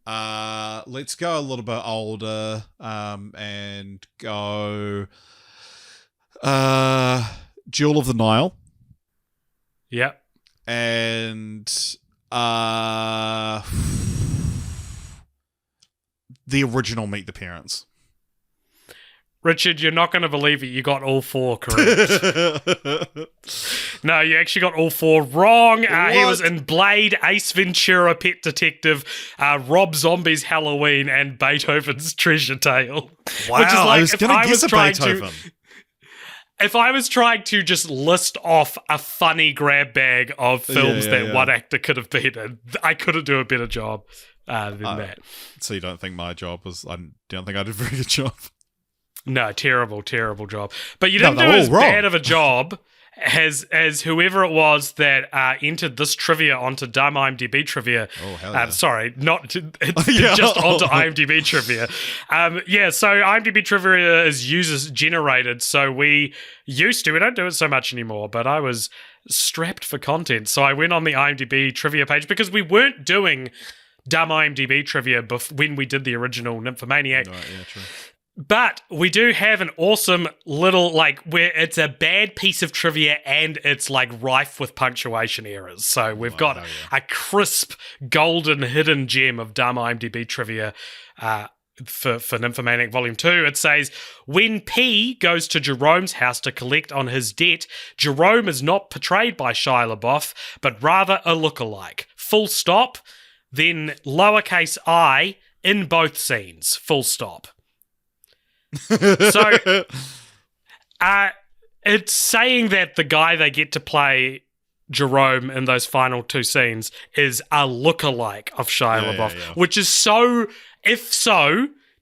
Let's go a little bit older and go Jewel of the Nile. Yep. And the original Meet the Parents. Richard, you're not going to believe it. You got all 4 correct. No, you actually got all 4 wrong. He was in Blade, Ace Ventura, Pet Detective, Rob Zombie's Halloween, and Beethoven's Treasure Tale. Wow, which is like, I was going to guess a Beethoven. If I was trying to just list off a funny grab bag of films that one actor could have been in, I couldn't do a better job than that. So you don't think my job was... I don't think I did a very good job? No, terrible job. But you didn't do as bad of a job as whoever it was that entered this trivia onto dumb IMDb trivia. Oh, hell yeah. Sorry, not just onto IMDb trivia. So IMDb trivia is user-generated, so we don't do it so much anymore, but I was strapped for content, so I went on the IMDb trivia page because we weren't doing dumb IMDb trivia when we did the original Nymphomaniac. Right, yeah, true. But we do have an awesome little, where it's a bad piece of trivia and it's, rife with punctuation errors. So we've got a crisp, golden, hidden gem of dumb IMDb trivia for Nymphomaniac Volume 2. It says, when P goes to Jerome's house to collect on his debt, Jerome is not portrayed by Shia LaBeouf, but rather a lookalike. Full stop. Then lowercase I in both scenes. Full stop. So, it's saying that the guy they get to play Jerome in those final 2 scenes is a lookalike of Shia LaBeouf, which is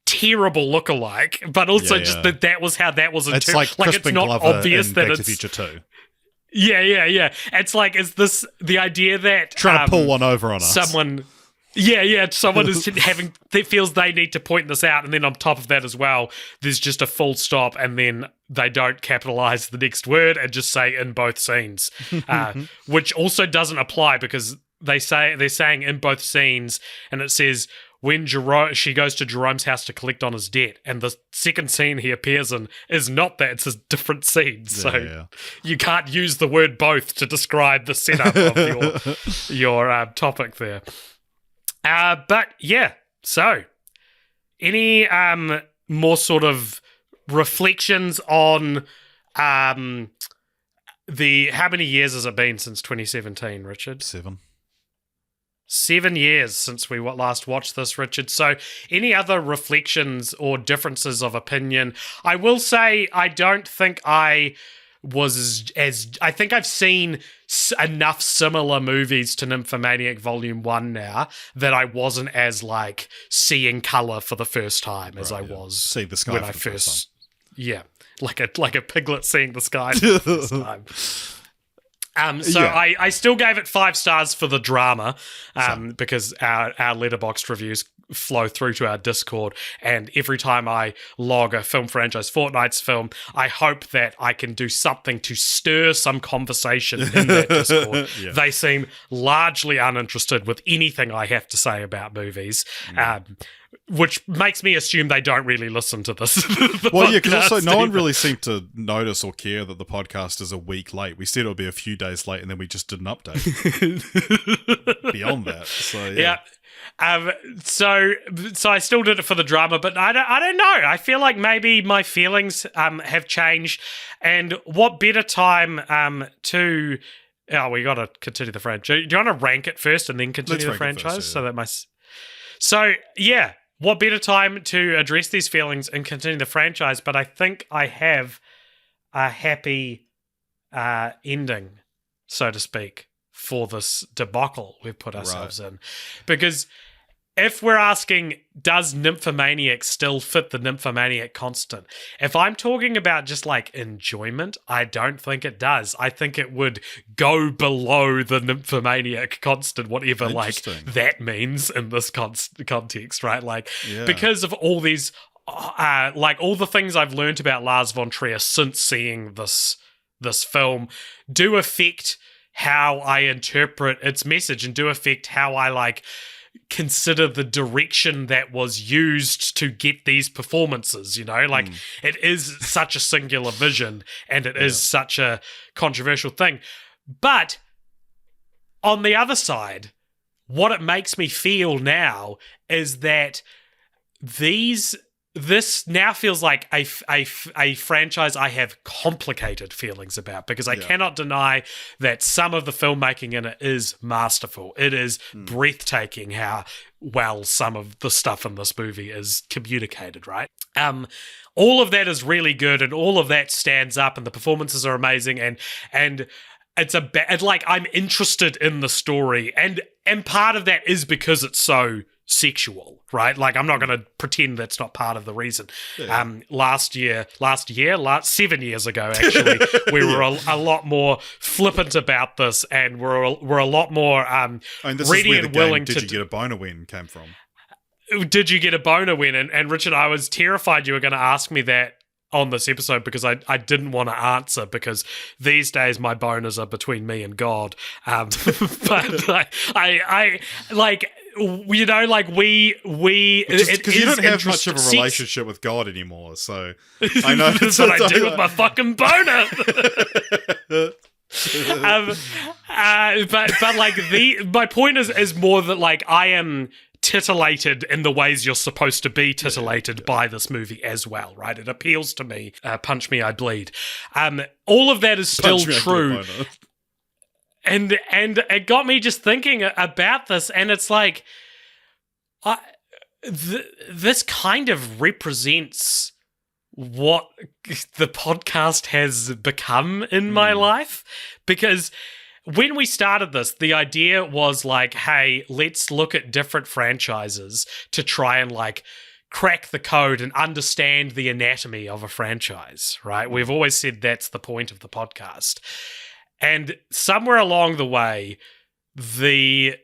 terrible lookalike, but also just that was how that was interpreted. It's like it's not Glover obvious in that Back it's to the Future 2. Yeah. It's is this the idea that trying to pull one over on us? Someone is that feels they need to point this out, and then on top of that as well, there's just a full stop, and then they don't capitalize the next word and just say in both scenes, which also doesn't apply because they're saying in both scenes, and it says when she goes to Jerome's house to collect on his debt, and the second scene he appears in is not that; it's a different scene. So you can't use the word both to describe the setup of your topic there. So any more sort of reflections on how many years has it been since 2017, Richard? 7. 7 years since we last watched this, Richard. So any other reflections or differences of opinion? I will say I don't think I was I think I've seen enough similar movies to Nymphomaniac Volume 1 now that I wasn't as seeing colour for the first time as I was see the sky when I first like a piglet seeing the sky for the first time. I still gave it 5 stars for the drama because our Letterboxd reviews flow through to our Discord, and every time I log a film franchise Fortnights film, I hope that I can do something to stir some conversation in that Discord. They seem largely uninterested with anything I have to say about movies. Which makes me assume they don't really listen to this. Because also no one really seemed to notice or care that the podcast is a week late. We said it would be a few days late, and then we just did an update. Beyond that, so I still did it for the drama, but I don't know. I feel like maybe my feelings have changed, and what better time to? Oh, we got to continue the franchise. Do you want to rank it first and then continue the franchise? What better time to address these feelings and continue the franchise? But I think I have a happy ending, so to speak, for this debacle we've put ourselves in. Because if we're asking, does Nymphomaniac still fit the Nymphomaniac constant? If I'm talking about just like enjoyment, I don't think it does. I think it would go below the Nymphomaniac constant, whatever like that means in this context, right? Like, because of all these, like all the things I've learned about Lars von Trier since seeing this film do affect how I interpret its message and do affect how I like consider the direction that was used to get these performances, you know? Like, it is such a singular vision, and it is such a controversial thing. But on the other side, what it makes me feel now is that this now feels like a franchise I have complicated feelings about, because I cannot deny that some of the filmmaking in it is masterful. It is breathtaking how well some of the stuff in this movie is communicated, right? All of that is really good, and all of that stands up, and the performances are amazing, and it's like I'm interested in the story, and part of that is because it's so sexual, right? Like, I'm not going to pretend that's not part of the reason. 7 years ago, actually, we were a lot more flippant about this, and we're a lot more ready and willing to. Did you get a boner when came from? Did you get a boner when? And Richard, I was terrified you were going to ask me that on this episode, because I didn't want to answer, because these days my boners are between me and God. But I like, you know, like we because you don't have much of a relationship with God anymore, so I know that's what I do with my fucking boner. But like my point is more that like I am titillated in the ways you're supposed to be titillated by this movie as well, right? It appeals to me. Punch me, I bleed. All of that is still true. And it got me just thinking about this, and it's like, this kind of represents what the podcast has become in my life, because when we started this, the idea was like, hey, let's look at different franchises to try and like crack the code and understand the anatomy of a franchise, right? We've always said that's the point of the podcast. And somewhere along the way, the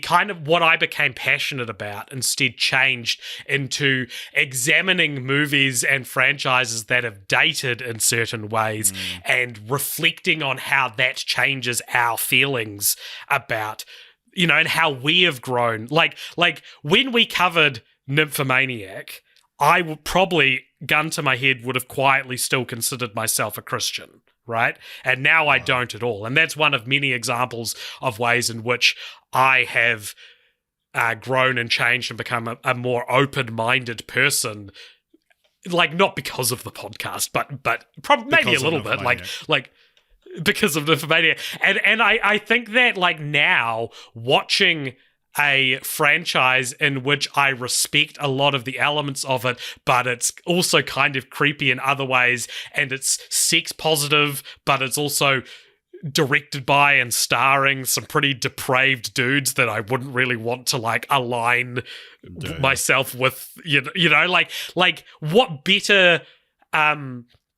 kind of what I became passionate about instead changed into examining movies and franchises that have dated in certain ways and reflecting on how that changes our feelings about, you know, and how we have grown. Like when we covered Nymphomaniac, I would probably, gun to my head, would have quietly still considered myself a Christian, right? And now I don't at all. And that's one of many examples of ways in which I have grown and changed and become a more open-minded person. Like, not because of the podcast, but probably maybe a little bit, like because of Nymphomaniac. And I think that, like, now watching a franchise in which I respect a lot of the elements of it, but it's also kind of creepy in other ways, and it's sex positive, but it's also directed by and starring some pretty depraved dudes that I wouldn't really want to like align myself with, you know, like what better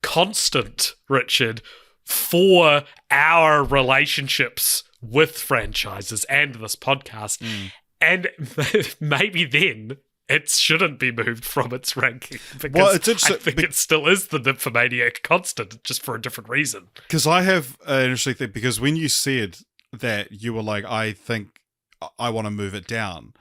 constant, Richard, for our relationships with franchises and this podcast, and maybe then it shouldn't be moved from its ranking, because I think it still is the Nymphomaniac constant, just for a different reason. Because I have an interesting thing, because when you said that you were like, I think I want to move it down,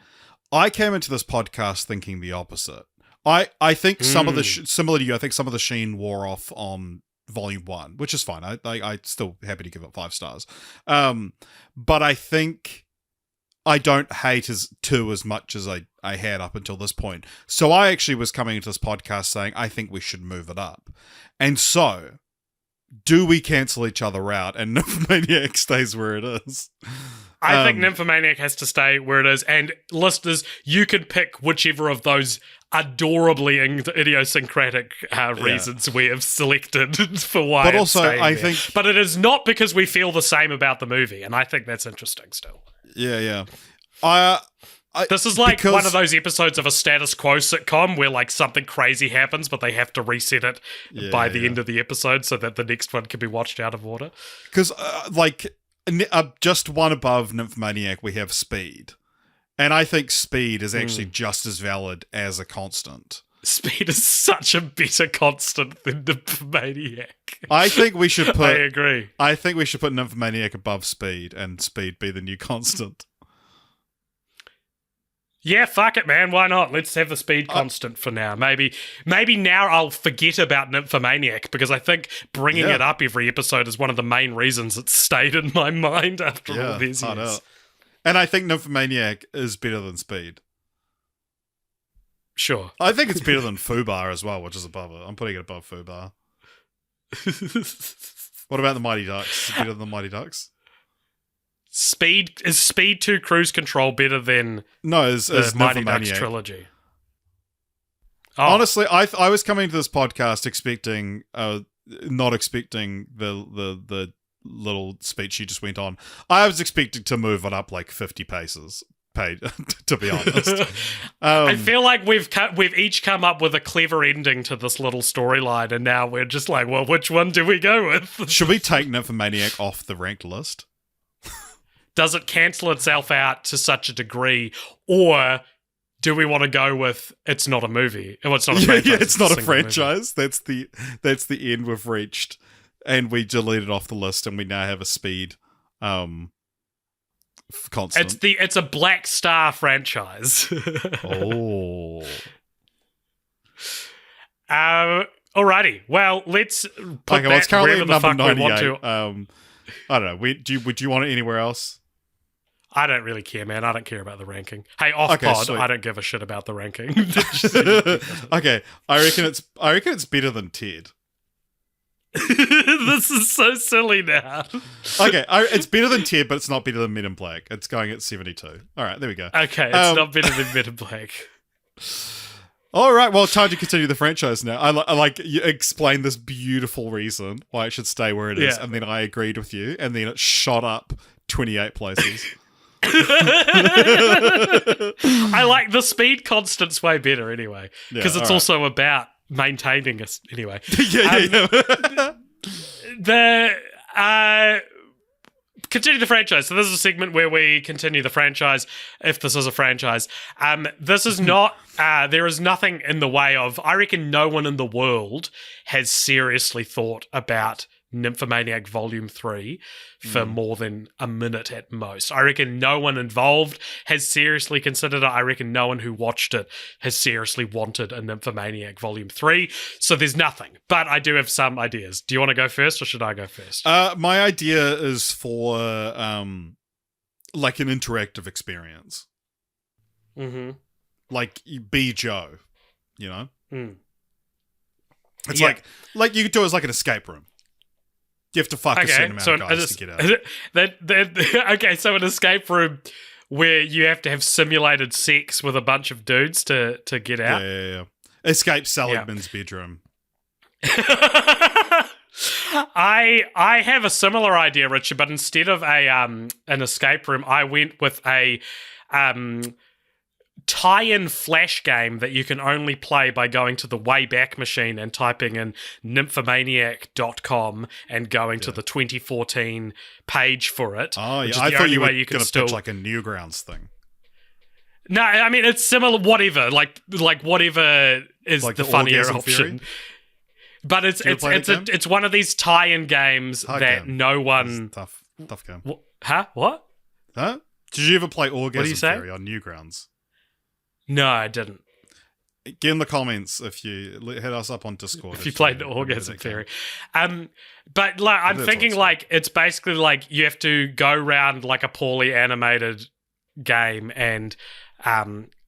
I came into this podcast thinking the opposite. I think some of the similar to you, I think some of the sheen wore off on Volume 1, which is fine. I still happy to give it 5 stars. But I think I don't hate 2 as much as I had up until this point. So I actually was coming into this podcast saying, I think we should move it up. And so, do we cancel each other out and Nymphomaniac stays where it is? I think Nymphomaniac has to stay where it is. And listeners, you can pick whichever of those adorably idiosyncratic reasons we have selected for why. But also, I think, but it is not because we feel the same about the movie, and I think that's interesting still. Yeah. This is like one of those episodes of a status quo sitcom where like something crazy happens, but they have to reset it by the end of the episode so that the next one can be watched out of order. Because just one above Nymphomaniac, we have Speed. And I think Speed is actually just as valid as a constant. Speed is such a better constant than Nymphomaniac. I think we should put... I agree. I think we should put Nymphomaniac above Speed and Speed be the new constant. Yeah, fuck it, man. Why not? Let's have the Speed constant for now. Maybe now I'll forget about Nymphomaniac because I think bringing it up every episode is one of the main reasons it's stayed in my mind after all these years. And I think Nymphomaniac is better than Speed. Sure. I think it's better than Fubar as well, which is above it. I'm putting it above Fubar. What about the Mighty Ducks? Is it better than the Mighty Ducks? Is Speed 2 Cruise Control better than the Mighty Ducks trilogy? Oh. Honestly, I was coming to this podcast expecting, not expecting the little speech you just went on. I was expecting to move it up like 50 paces. To be honest, I feel like we've each come up with a clever ending to this little storyline, and now we're just like, well, which one do we go with? Should we take Nymphomaniac off the ranked list? Does it cancel itself out to such a degree, or do we want to go with it's not a movie? Well, it's not a franchise. Yeah, it's not a franchise. That's the end we've reached, and we deleted off the list, and we now have a Speed constant. It's a Black Star franchise. Oh. Alrighty. Well, let's put it's currently wherever the fuck 98. we want to. I don't know. Would you want it anywhere else? I don't really care, man. I don't care about the ranking. Hey, off pod, sweet. I don't give a shit about the ranking. Okay, I reckon it's better than Ted. This is so silly now. Okay, it's better than Ted, but it's not better than Men in Black. It's going at 72. All right, there we go. Okay, it's not better than Men in Black. All right, well, time to continue the franchise now. I like you explained this beautiful reason why it should stay where it is, and then I agreed with you, and then it shot up 28 places. I like the Speed constant's way better anyway, because it's also about maintaining us anyway. Continue the franchise. So this is a segment where we continue the franchise, if this is a franchise. This is not, there is nothing in the way of, I reckon no one in the world has seriously thought about Nymphomaniac Volume 3 for more than a minute at most. I reckon no one involved has seriously considered it. I reckon no one who watched it has seriously wanted a Nymphomaniac Volume 3. So there's nothing. But I do have some ideas. Do you want to go first or should I go first? My idea is for like an interactive experience. Mm-hmm. Like Be Joe, you know? It's like you could do it as like an escape room. You have to fuck a certain amount of guys to get out. Okay, so an escape room where you have to have simulated sex with a bunch of dudes to get out. Yeah. Escape Seligman's bedroom. I have a similar idea, Richard, but instead of an escape room, I went with a tie-in flash game that you can only play by going to the Wayback Machine and typing in nymphomaniac.com and going to the 2014 page for it. Oh, yeah. I thought you were going to pitch like a Newgrounds thing. No, I mean, it's similar, whatever. Like whatever is like the funnier option. Theory? But it's one of these tie-in games no one... Tough game. What? Huh? Did you ever play Orgasm Theory on Newgrounds? No, I didn't. Get in the comments if you hit us up on Discord. If you played Orgasm Theory. But like, I'm thinking like it's basically like you have to go around like a poorly animated game and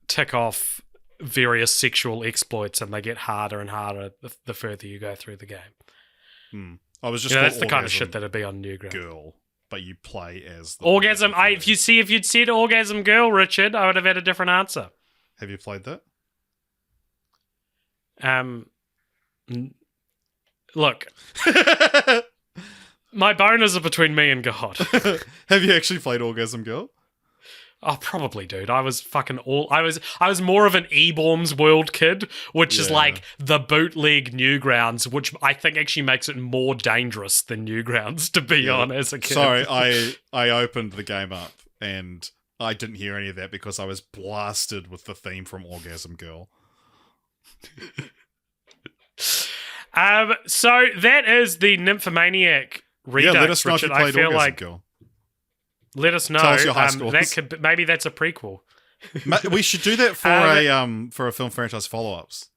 tick off various sexual exploits, and they get harder and harder the further you go through the game. I was just that's the kind of shit that'd be on Newgrounds. Girl, but you play as the Orgasm. If you'd said Orgasm Girl, Richard, I would have had a different answer. Have you played that? Look. My boners are between me and God. Have you actually played Orgasm Girl? Oh, probably, dude. I was more of an E-Bombs World kid, which is like the bootleg Newgrounds, which I think actually makes it more dangerous than Newgrounds, to be on as a kid. Sorry, I opened the game up and I didn't hear any of that because I was blasted with the theme from Orgasm Girl. So that is the Nymphomaniac Redux. Yeah, let us know if you played Orgasm Girl. Let us know. Tell us your high scores. Maybe that's a prequel. We should do that for a film franchise follow-ups.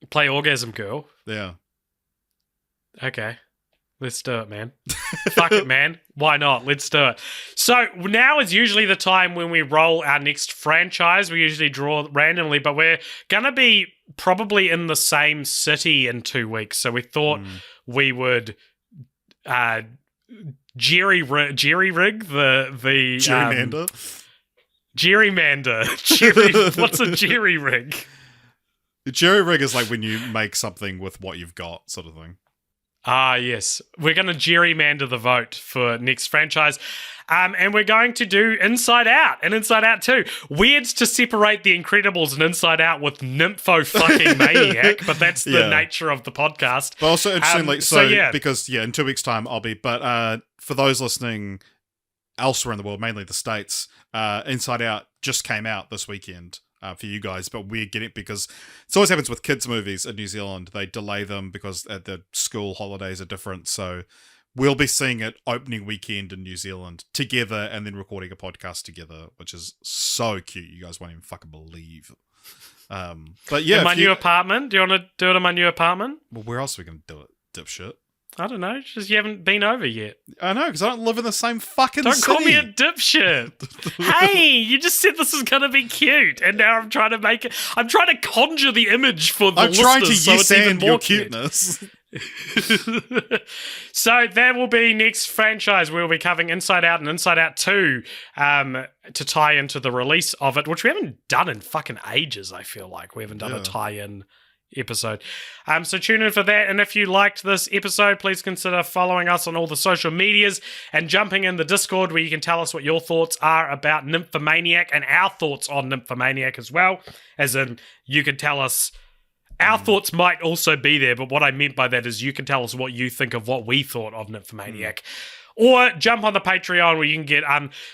Play Orgasm Girl. Yeah. Okay. Let's do it, man. Fuck it, man. Why not? Let's do it. So now is usually the time when we roll our next franchise. We usually draw randomly, but we're going to be probably in the same city in 2 weeks. So we thought we would jerry-rig the gerrymander. What's a jerry-rig? Jerry-rig is like when you make something with what you've got, sort of thing. Ah, yes. We're going to gerrymander the vote for next franchise. And we're going to do Inside Out and Inside Out 2. Weird to separate The Incredibles and Inside Out with Nymphomaniac, but that's the nature of the podcast. But also interestingly, because in 2 weeks' time I'll be, but for those listening elsewhere in the world, mainly the States, Inside Out just came out this weekend. For you guys, but we're getting it because it always happens with kids' movies in New Zealand. They delay them because the school holidays are different. So we'll be seeing it opening weekend in New Zealand together and then recording a podcast together, which is so cute. You guys won't even fucking believe. But yeah, in my new apartment. Do you want to do it in my new apartment? Well, where else are we going to do it, dipshit? I don't know. Just you haven't been over yet. I know, because I don't live in the same fucking city. Don't call me a dipshit. Hey, you just said this is going to be cute, and now I'm trying to make it. I'm trying to conjure the image for the listeners. I'm trying to yes-and your cuteness. So that will be next franchise. We'll be covering Inside Out and Inside Out 2 to tie into the release of it, which we haven't done in fucking ages, I feel like. We haven't done a tie-in episode. So tune in for that, and if you liked this episode, please consider following us on all the social medias and jumping in the Discord where you can tell us what your thoughts are about Nymphomaniac and our thoughts on Nymphomaniac as well, as in you can tell us our thoughts might also be there, but what I meant by that is you can tell us what you think of what we thought of Nymphomaniac. Or jump on the Patreon where you can get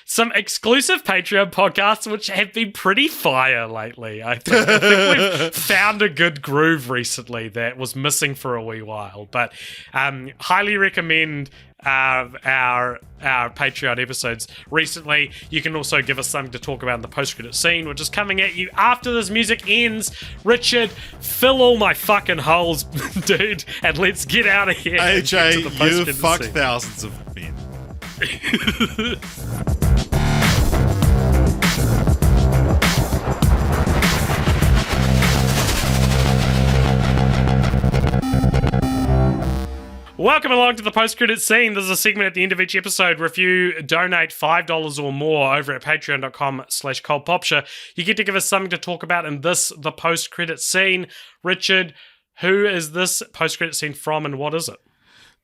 some exclusive Patreon podcasts, which have been pretty fire lately. I think we've found a good groove recently that was missing for a wee while. But highly recommend our Patreon episodes recently. You can also give us something to talk about in the post-credit scene, which is coming at you after this music ends. Richard, fill all my fucking holes, dude, and let's get out of here. AJ, you fucked thousands of men. Welcome along to the post-credit scene. This is a segment at the end of each episode where if you donate $5 or more over at patreon.com/coldpopture, you get to give us something to talk about in the post-credit scene. Richard, who is this post-credit scene from and what is it?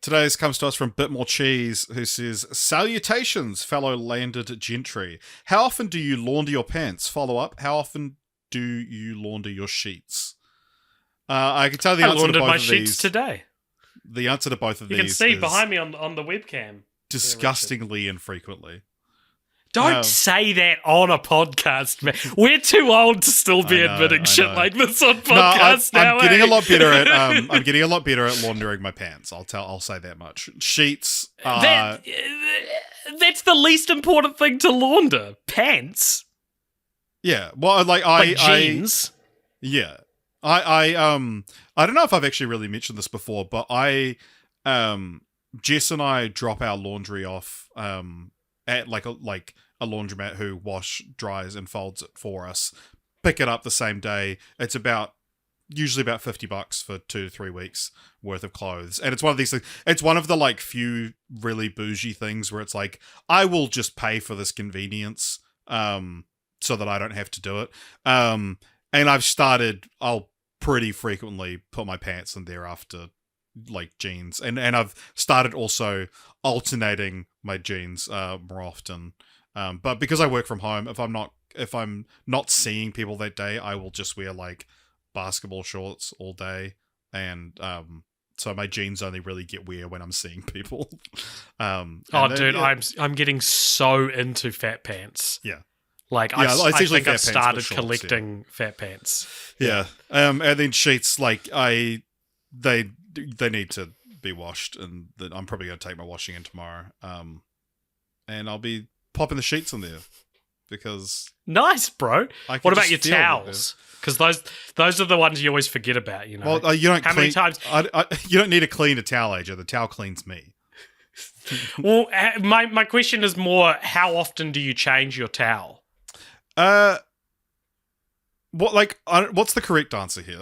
Today's comes to us from Bit More Cheese, who says, "Salutations, fellow landed gentry. How often do you launder your pants?" Follow-up, how often do you launder your sheets? I can tell the answer to both of these. I laundered my sheets today. The answer to both of these you can see behind me on the webcam. Disgustingly infrequently. Don't say that on a podcast, man. We're too old to still be admitting shit like this on podcasts now. I'm getting a lot better at I'm getting a lot better at laundering my pants. I'll say that much. Sheets. That's the least important thing to launder. Pants. Yeah. Well, like jeans. Yeah. I don't know if I've actually really mentioned this before, but Jess and I drop our laundry off at like a laundromat who dries and folds it for us. Pick it up the same day. It's usually about $50 for 2 to 3 weeks worth of clothes. And it's one of these things. It's one of the like few really bougie things where it's like, I will just pay for this convenience so that I don't have to do it. And I'll pretty frequently put my pants in there after like jeans, and I've started also alternating my jeans more often But because I work from home, if I'm not seeing people that day, I will just wear like basketball shorts all day, and so my jeans only really get wear when I'm seeing people. Dude, I'm getting so into fat pants. Yeah. Like I think I've started collecting fat pants. Yeah. And then sheets, like they need to be washed, and I'm probably going to take my washing in tomorrow. And I'll be popping the sheets in there because nice, bro. What about your towels? Because those are the ones you always forget about. You know. Well, you don't. How many times? You don't need to clean a towel, AJ. The towel cleans me. Well, my question is more: how often do you change your towel? What's the correct answer here?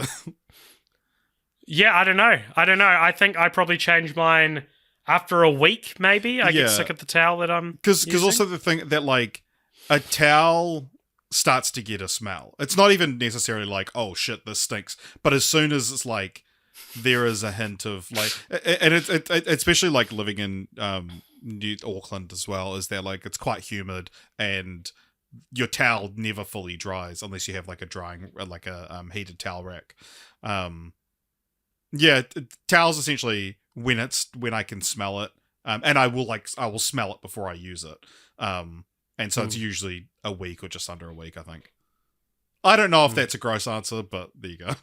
Yeah, I don't know. I think I probably change mine after a week, maybe. I get sick of the towel that I'm because also the thing that like a towel starts to get a smell. It's not even necessarily like, oh shit, this stinks. But as soon as it's like there is a hint of like, and it especially like living in New Auckland as well, is that like it's quite humid and your towel never fully dries unless you have like a heated towel rack. Towels essentially when I can smell it, and I will smell it before I use it. And so it's usually a week or just under a week, I think. I don't know if that's a gross answer, but there you go.